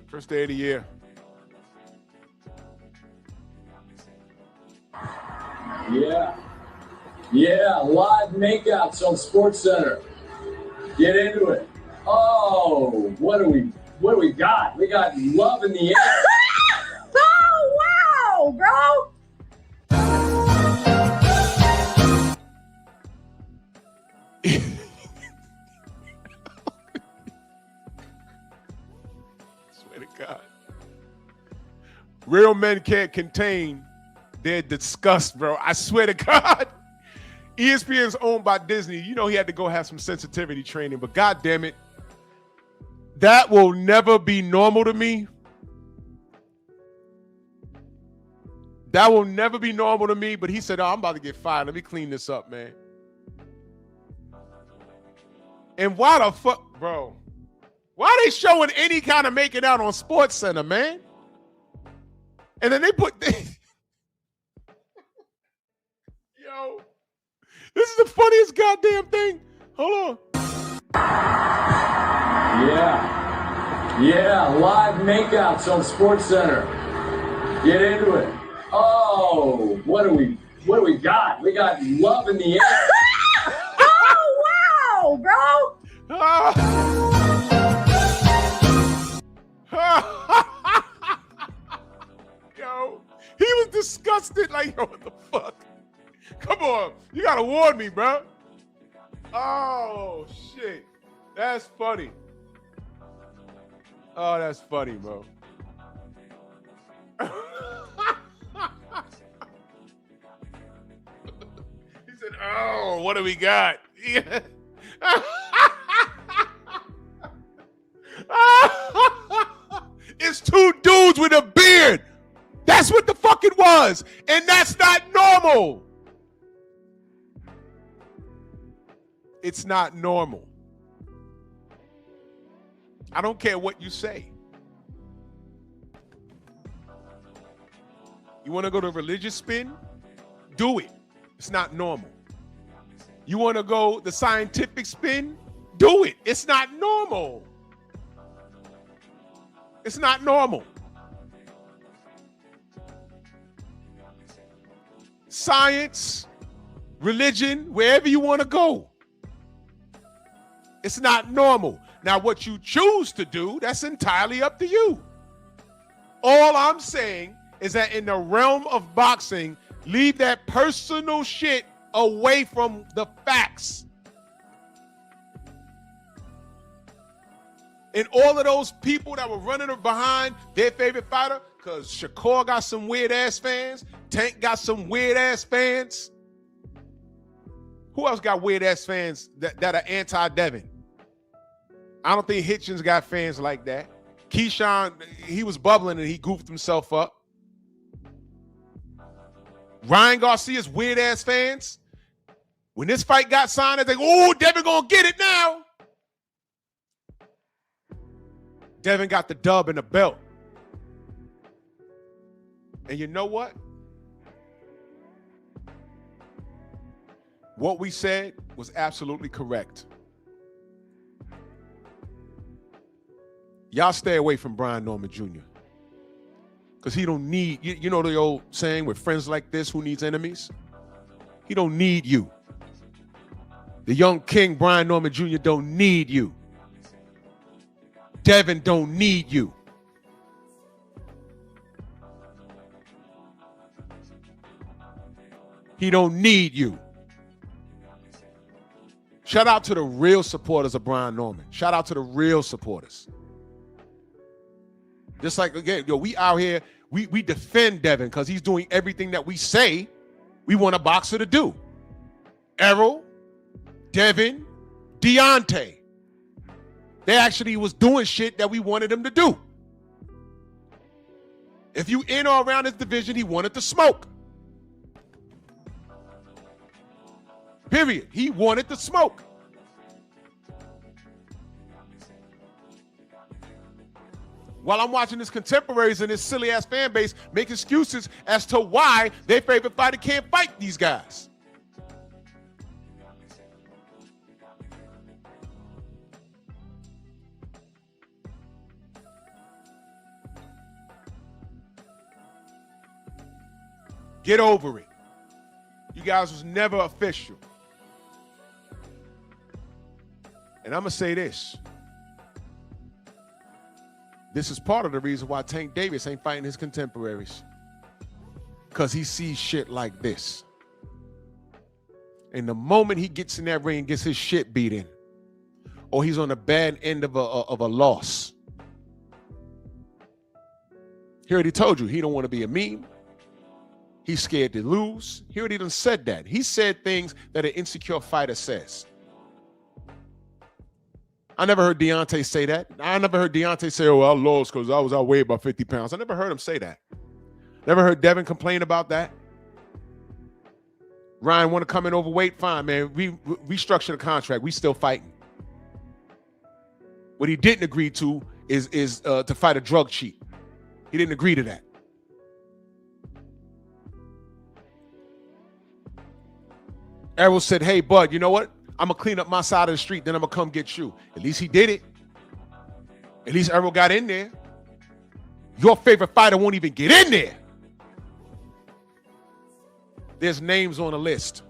First day of the year. Yeah, live makeouts on SportsCenter. Get into it. Oh, what do we got? We got love in the air. Oh, wow, bro. Swear to God. Real men can't contain their disgust, bro. I swear to God. ESPN's owned by Disney. You know he had to go have some sensitivity training, but God damn it. That will never be normal to me. That will never be normal to me, but he said, oh, I'm about to get fired. Let me clean this up, man. And why the fuck, bro? Why are they showing any kind of making out on Sports Center, man? And then they put... Yo, this is the funniest goddamn thing. Hold on. Yeah, live makeouts on Sports Center. Get into it. Oh, what do we got? We got love in the air. Oh, wow, bro. Yo, he was disgusted. Like, yo, what the fuck? Come on, you gotta warn me, bro. Oh shit, that's funny. Oh, that's funny, bro. He said, "Oh, what do we got?" It's two dudes with a beard. That's what the fuck it was, and that's not normal. It's not normal. I don't care what you say. You want to go to religious spin? Do it. It's not normal. You want to go the scientific spin? Do it. It's not normal. It's not normal. Science, religion, wherever you want to go. It's not normal. Now, what you choose to do, that's entirely up to you. All I'm saying is that in the realm of boxing, leave that personal shit away from the facts. And all of those people that were running behind their favorite fighter, because Shakur got some weird-ass fans, Tank got some weird-ass fans. Who else got weird-ass fans that are anti-Devin? I don't think Hitchens got fans like that. Keyshawn, he was bubbling and he goofed himself up. Ryan Garcia's weird-ass fans. When this fight got signed, they think, oh, Devin gonna get it now. Devin got the dub and the belt. And you know what? What we said was absolutely correct. Y'all stay away from Brian Norman Jr. Because he don't need, you know the old saying, with friends like this, who needs enemies? He don't need you. The young king, Brian Norman Jr., don't need you. Devin don't need you. He don't need you. Shout out to the real supporters of Brian Norman. Shout out to the real supporters. Just like, again, yo, we out here, we defend Devin because he's doing everything that we say we want a boxer to do. Errol, Devin, Deontay. They actually was doing shit that we wanted him to do. If you in or around his division, he wanted to smoke. Period. He wanted to smoke. While I'm watching his contemporaries and his silly-ass fan base make excuses as to why their favorite fighter can't fight these guys. Get over it. You guys was never official. And I'm going to say this. This is part of the reason why Tank Davis ain't fighting his contemporaries. Because he sees shit like this. And the moment he gets in that ring and gets his shit beat in, or he's on the bad end of a loss, He already told you he don't want to be a meme. He's scared to lose. He already done said that. He said things that an insecure fighter says. I never heard Deontay say that. I never heard Deontay say, oh, I lost because I was outweighed by 50 pounds. I never heard him say that. Never heard Devin complain about that. Ryan want to come in overweight? Fine, man. We restructured the contract. We still fighting. What he didn't agree to is to fight a drug cheat. He didn't agree to that. Errol said, hey, bud, you know what? I'm going to clean up my side of the street, then I'm going to come get you. At least he did it. At least Errol got in there. Your favorite fighter won't even get in there. There's names on the list.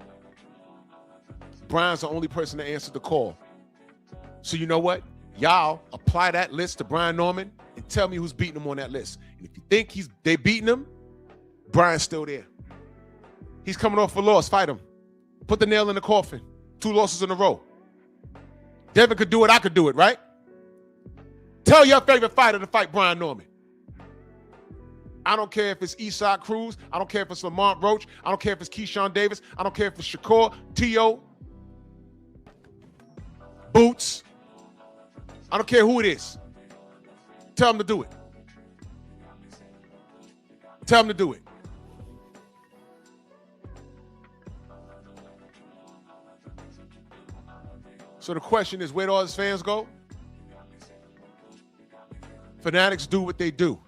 Brian's the only person that answered the call. So you know what? Y'all apply that list to Brian Norman and tell me who's beating him on that list. And if you think they beating him, Brian's still there. He's coming off a loss. Fight him. Put the nail in the coffin. 2 losses in a row. Devin could do it. I could do it, right? Tell your favorite fighter to fight Brian Norman. I don't care if it's Isaac Cruz. I don't care if it's Lamont Roach. I don't care if it's Keyshawn Davis. I don't care if it's Shakur, T.O., Boots. I don't care who it is. Tell him to do it. Tell him to do it. So the question is, where do all his fans go? Fanatics do what they do.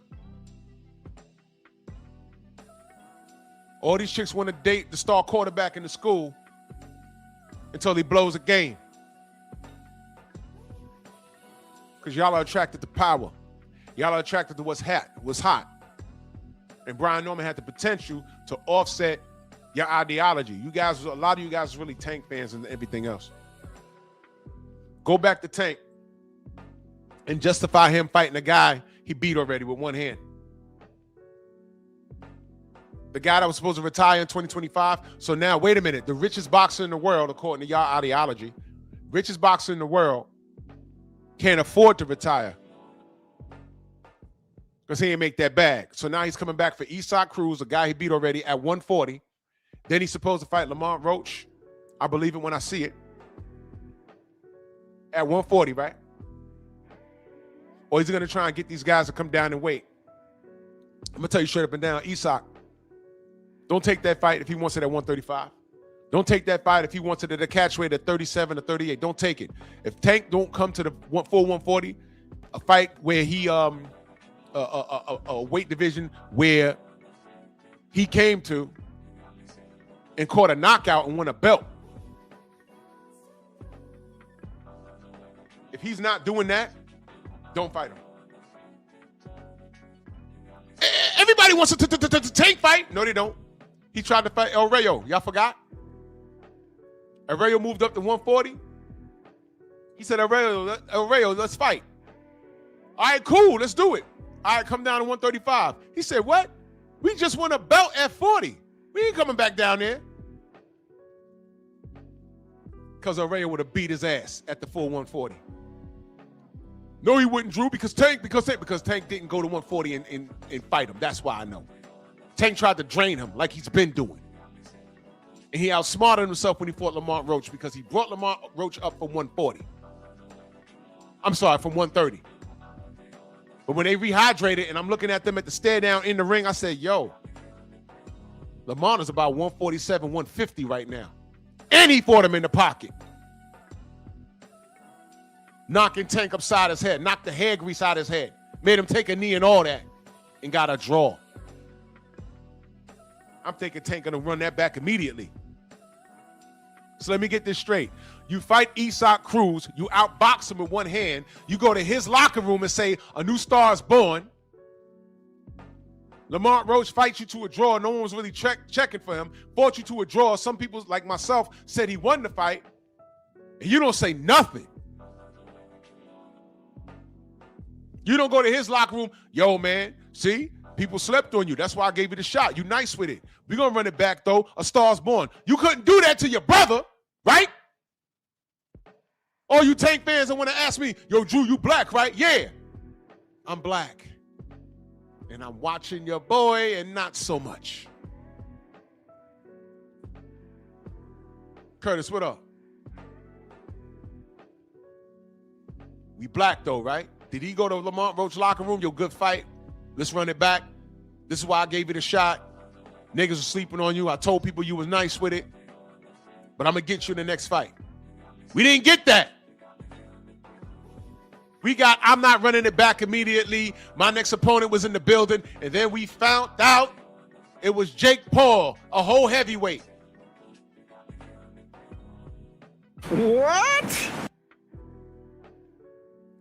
All these chicks want to date the star quarterback in the school until he blows a game. Because y'all are attracted to power. Y'all are attracted to what's hot. And Brian Norman had the potential to offset your ideology. A lot of you guys are really Tank fans and everything else. Go back to Tank and justify him fighting a guy he beat already with one hand. The guy that was supposed to retire in 2025. So now, wait a minute. The richest boxer in the world, according to y'all ideology, richest boxer in the world can't afford to retire because he ain't make that bag. So now he's coming back for Isaac Cruz, a guy he beat already at 140. Then he's supposed to fight Lamont Roach. I believe it when I see it. At 140, right? Or is he going to try and get these guys to come down and wait? I'm going to tell you straight up and down, Isaac, don't take that fight if he wants it at 135. Don't take that fight if he wants it at a catch weight at 37 or 38. Don't take it. If Tank don't come to the full 140, a fight where he a weight division where he came to and caught a knockout and won a belt. If he's not doing that, don't fight him. Everybody wants to Tank fight. No, they don't. He tried to fight El Rayo. Y'all forgot? El Rayo moved up to 140. He said, El Rayo, let's fight. All right, cool, let's do it. All right, come down to 135. He said, what? We just won a belt at 40. We ain't coming back down there. Because El Rayo would have beat his ass at the full 140. No, he wouldn't, Drew, because Tank didn't go to 140 and fight him. That's why I know. Tank tried to drain him like he's been doing. And he outsmarted himself when he fought Lamont Roach because he brought Lamont Roach up from 140. I'm sorry, from 130. But when they rehydrated and I'm looking at them at the stare down in the ring, I said, yo, Lamont is about 147, 150 right now. And he fought him in the pocket. Knocking Tank upside his head, knocked the hair grease out his head, made him take a knee and all that, and got a draw. I'm thinking Tank gonna run that back immediately. So let me get this straight. You fight Isaac Cruz, you outbox him with one hand, you go to his locker room and say, a new star is born. Lamont Roach fights you to a draw. No one was really checking for him. Fought you to a draw. Some people, like myself, said he won the fight. And you don't say nothing. You don't go to his locker room. Yo, man, see? People slept on you. That's why I gave you the shot. You nice with it. We're going to run it back, though. A star's born. You couldn't do that to your brother, right? All you Tank fans that want to ask me, yo, Drew, you black, right? Yeah, I'm black. And I'm watching your boy and not so much. Curtis, what up? We black though, right? Did he go to Lamont Roach locker room? Yo, good fight. Let's run it back. This is why I gave you the shot. Niggas are sleeping on you. I told people you was nice with it. But I'm going to get you in the next fight. We didn't get that. We got, I'm not running it back immediately. My next opponent was in the building. And then we found out it was Jake Paul, a whole heavyweight. What?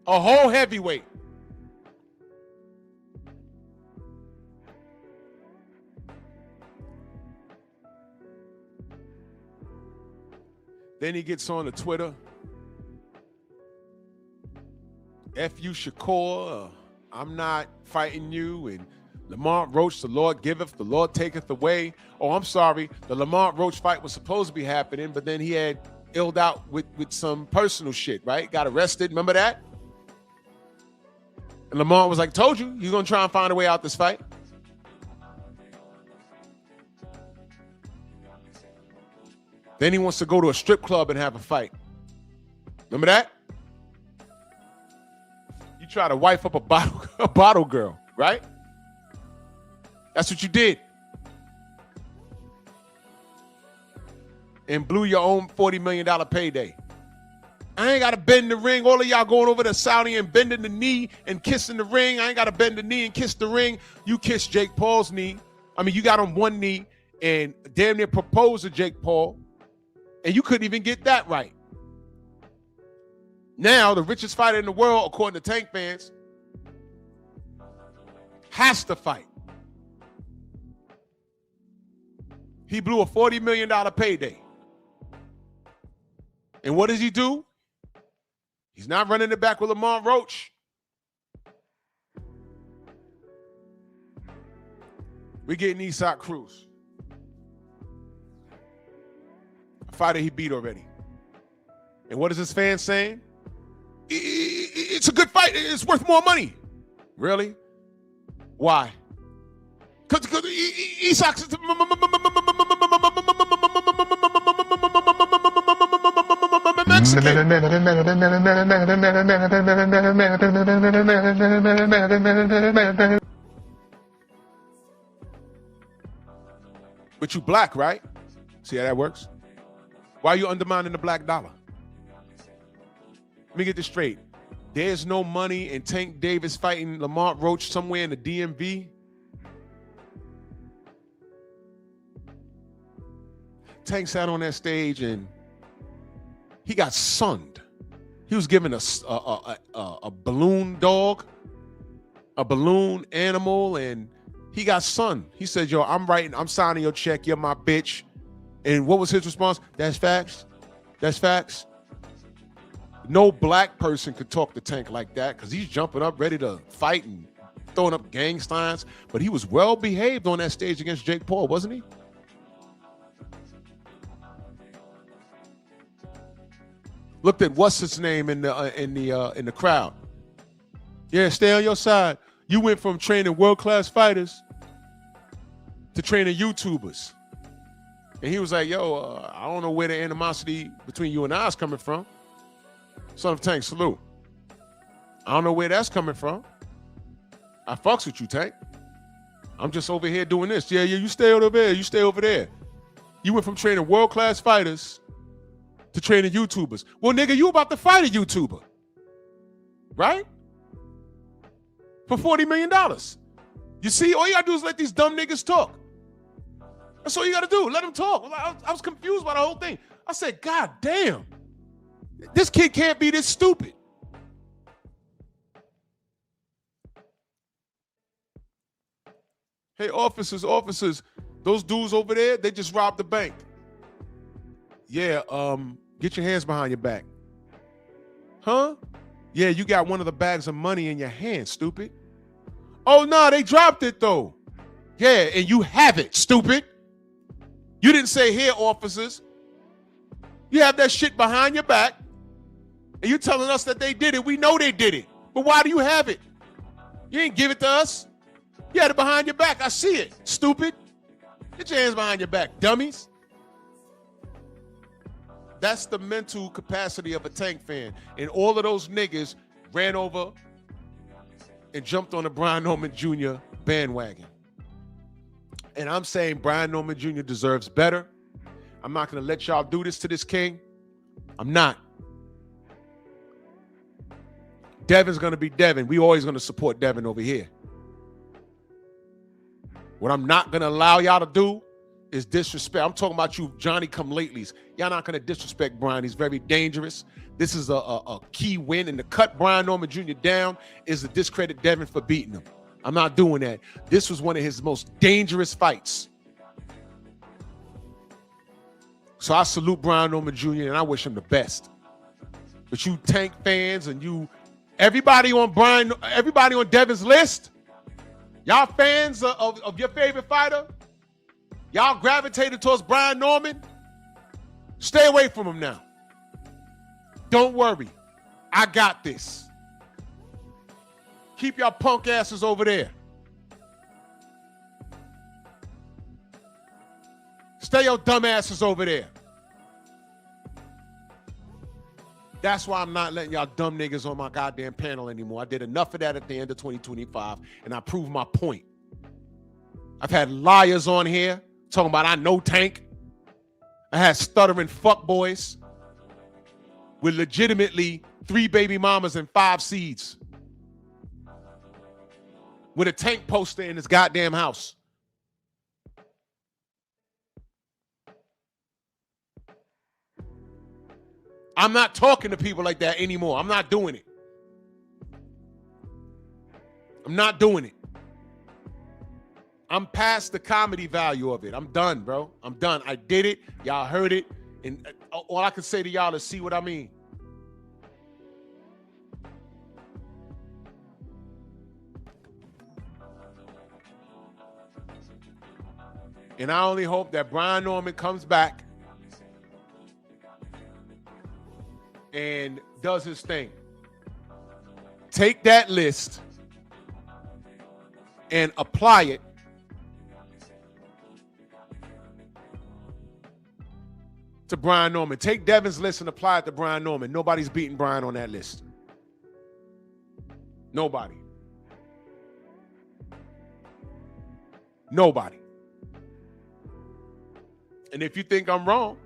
A whole heavyweight. Then he gets on the Twitter. F you, Shakur. I'm not fighting you. And Lamont Roach, the Lord giveth, the Lord taketh away. Oh, I'm sorry. The Lamont Roach fight was supposed to be happening, but then he had illed out with some personal shit, right? Got arrested. Remember that? And Lamont was like, told you, you're going to try and find a way out this fight. Then he wants to go to a strip club and have a fight. Remember that? You try to wife up a bottle girl, right? That's what you did. And blew your own $40 million payday. I ain't got to bend the ring. All of y'all going over to Saudi and bending the knee and kissing the ring. I ain't got to bend the knee and kiss the ring. You kissed Jake Paul's knee. I mean, you got on one knee and damn near proposed to Jake Paul. And you couldn't even get that right. Now, the richest fighter in the world, according to Tank fans, has to fight. He blew a $40 million payday. And what does he do? He's not running it back with Lamont Roach. We're getting Isaac Cruz. A fighter he beat already. And what is his fans saying? It's a good fight. It's worth more money. Really? Why? Because Isaac... Mexican. But you black, right? See how that works? Why are you undermining the black dollar? Let me get this straight. There's no money in Tank Davis fighting Lamont Roach somewhere in the DMV. Tank sat on that stage and he got sunned. He was given a balloon dog, a balloon animal, and he got sunned. He said, yo, I'm signing your check. You're my bitch. And what was his response? That's facts. That's facts. No black person could talk to Tank like that because he's jumping up ready to fight and throwing up gang signs. But he was well behaved on that stage against Jake Paul, wasn't he? Looked at what's his name in the crowd. Yeah, stay on your side. You went from training world-class fighters to training YouTubers. And he was like, yo, I don't know where the animosity between you and I is coming from. Son of Tank, salute. I don't know where that's coming from. I fucks with you, Tank. I'm just over here doing this. Yeah, you stay over there. You stay over there. You went from training world-class fighters to training YouTubers. Well, nigga, you about to fight a YouTuber, right? For $40 million. You see, all you gotta do is let these dumb niggas talk. That's all you gotta do. Let them talk. I was confused by the whole thing. I said, God damn, this kid can't be this stupid. Hey, officers, those dudes over there, they just robbed the bank. Yeah, get your hands behind your back. Huh? Yeah, you got one of the bags of money in your hand, stupid. Oh, no, they dropped it, though. Yeah, and you have it, stupid. You didn't say, here, officers. You have that shit behind your back, and you telling us that they did it. We know they did it. But why do you have it? You ain't give it to us. You had it behind your back. I see it. Stupid. Get your hands behind your back, dummies. That's the mental capacity of a Tank fan. And all of those niggas ran over and jumped on the Brian Norman Jr. bandwagon. And I'm saying Brian Norman Jr. deserves better. I'm not going to let y'all do this to this king. I'm not. Devin's going to be Devin. We always going to support Devin over here. What I'm not going to allow y'all to do is disrespect. I'm talking about you Johnny-come-latelys. Y'all not going to disrespect Brian. He's very dangerous. This is a key win. And to cut Brian Norman Jr. down is to discredit Devin for beating him. I'm not doing that. This was one of his most dangerous fights. So I salute Brian Norman Jr. and I wish him the best. But you Tank fans and everybody on Devin's list, y'all fans of your favorite fighter, y'all gravitated towards Brian Norman, stay away from him now. Don't worry. I got this. Keep y'all punk asses over there. Stay your dumb asses over there. That's why I'm not letting y'all dumb niggas on my goddamn panel anymore. I did enough of that at the end of 2025, and I proved my point. I've had liars on here talking about I know Tank. I had stuttering fuckboys with legitimately 3 baby mamas and 5 seeds with a Tank poster in his goddamn house. I'm not talking to people like that anymore. I'm not doing it. I'm not doing it. I'm past the comedy value of it. I'm done, bro. I'm done. I did it. Y'all heard it. And all I can say to y'all is see what I mean. And I only hope that Brian Norman comes back and does his thing. Take that list and apply it to Brian Norman. Take Devin's list and apply it to Brian Norman. Nobody's beating Brian on that list. Nobody. Nobody. And if you think I'm wrong,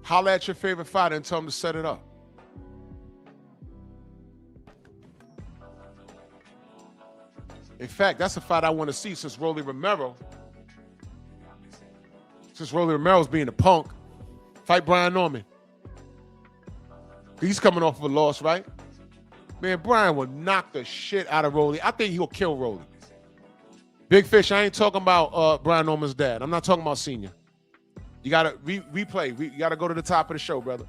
holler at your favorite fighter and tell him to set it up. In fact, that's a fight I want to see since Rolly Romero's being a punk. Fight Brian Norman. He's coming off of a loss, right? Man, Brian will knock the shit out of Rolly. I think he'll kill Rolly. Big Fish, I ain't talking about Brian Norman's dad. I'm not talking about Senior. You got to replay. You got to go to the top of the show, brother.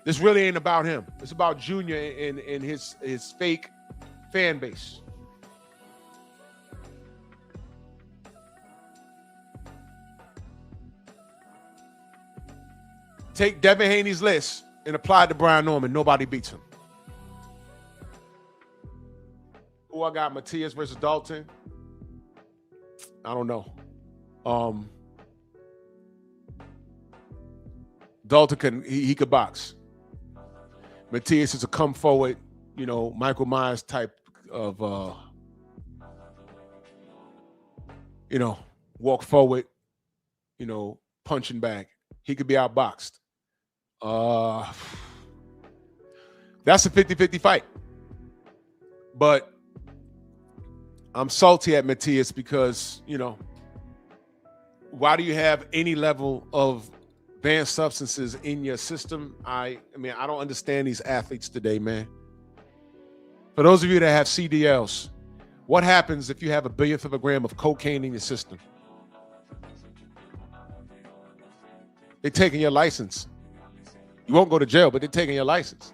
This really ain't about him. It's about Junior and his fake fan base. Take Devin Haney's list and apply it to Brian Norman. Nobody beats him. Oh, I got Matias versus Dalton. I don't know. Dalton he could box. Matias is a come forward, Michael Myers type of walk forward, punching bag. He could be outboxed. That's a 50-50 fight. But I'm salty at Matias because, why do you have any level of banned substances in your system? I don't understand these athletes today, man. For those of you that have CDLs, what happens if you have a billionth of a gram of cocaine in your system? They're taking your license. You won't go to jail, but they're taking your license.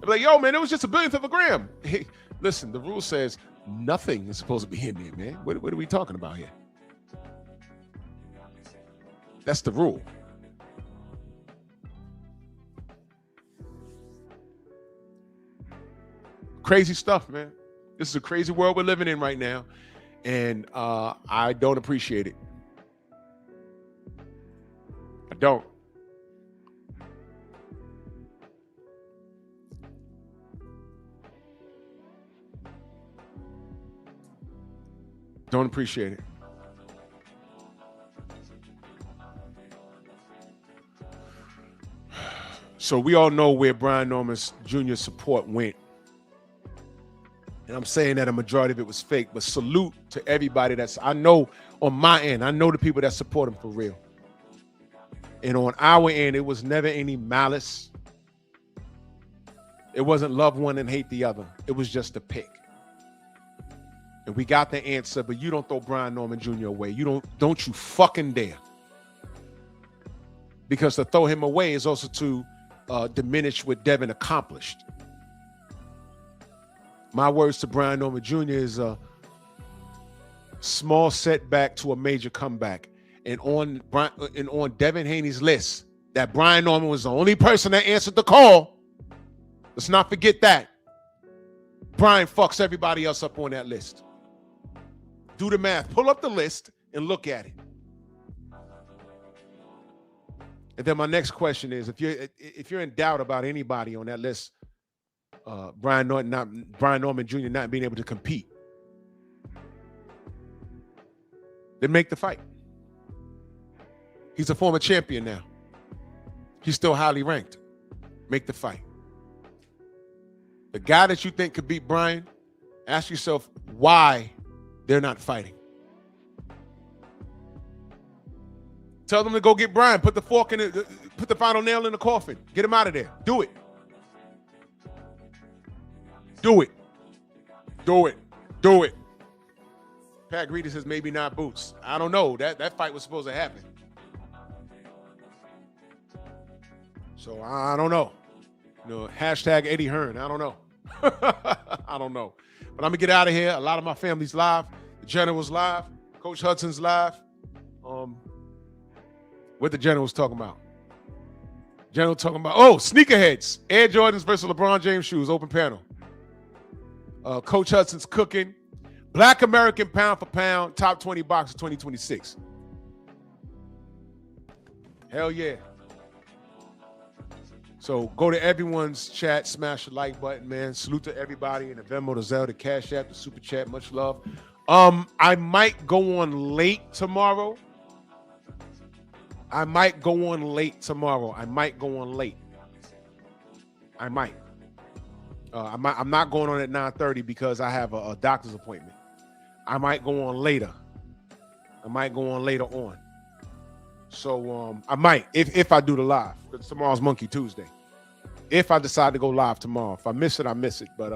They're like, yo, man, it was just a billionth of a gram. Hey, listen, the rule says nothing is supposed to be in there, man. What are we talking about here? That's the rule. Crazy stuff, man. This is a crazy world we're living in right now, and I don't appreciate it. I don't. Don't appreciate it. So we all know where Brian Norman Jr.'s support went. And I'm saying that a majority of it was fake, but salute to everybody I know on my end, I know the people that support him for real. And on our end, it was never any malice. It wasn't love one and hate the other. It was just a pick. And we got the answer, but you don't throw Brian Norman Jr. away. Don't you fucking dare. Because to throw him away is also to diminish what Devin accomplished. My words to Brian Norman Jr. is a small setback to a major comeback. And on Devin Haney's list, that Brian Norman was the only person that answered the call. Let's not forget that. Brian fucks everybody else up on that list. Do the math. Pull up the list and look at it. And then my next question is, if you're in doubt about anybody on that list, Brian Norman Jr. not being able to compete, then make the fight. He's a former champion now. He's still highly ranked. Make the fight. The guy that you think could beat Brian, ask yourself why they're not fighting. Tell them to go get Brian. Put the fork in it. Put the final nail in the coffin. Get him out of there. Do it. Do it. Do it. Do it. Pat Greedy says maybe not Boots. I don't know. That fight was supposed to happen. So I don't know. Hashtag Eddie Hearn. I don't know. I don't know. But I'm gonna get out of here. A lot of my family's live. The General's live. Coach Hudson's live. What the General's talking about? General talking about, sneakerheads. Air Jordans versus LeBron James shoes, open panel. Coach Hudson's cooking. Black American pound for pound, top 20 box of 2026. Hell yeah. So go to everyone's chat, smash the like button, man. Salute to everybody in the Venmo, the Zelle, the Cash App, the Super Chat. Much love. I might go on late tomorrow. I might go on late. I'm not going on at 9:30 because I have a doctor's appointment. I might go on later. On. So I might, if I do the live, because tomorrow's Monkey Tuesday. If I decide to go live tomorrow. If I miss it, I miss it. But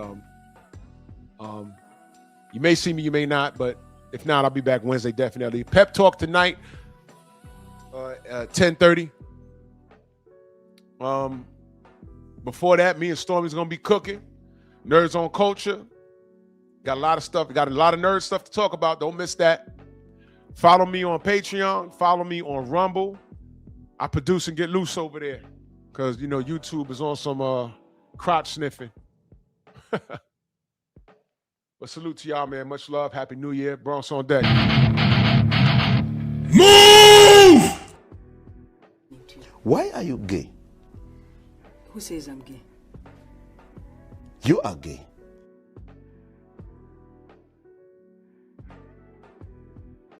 you may see me, you may not, but if not, I'll be back Wednesday, definitely. Pep Talk tonight. 10:30. Before that, me and Stormy's gonna be cooking. Nerds on Culture. Got a lot of stuff. Got a lot of nerd stuff to talk about. Don't miss that. Follow me on Patreon. Follow me on Rumble. I produce and get loose over there because YouTube is on some crotch sniffing. But salute to y'all, man. Much love. Happy New Year. Bronx on deck. Move! Why are you gay? Who says I'm gay? You are gay.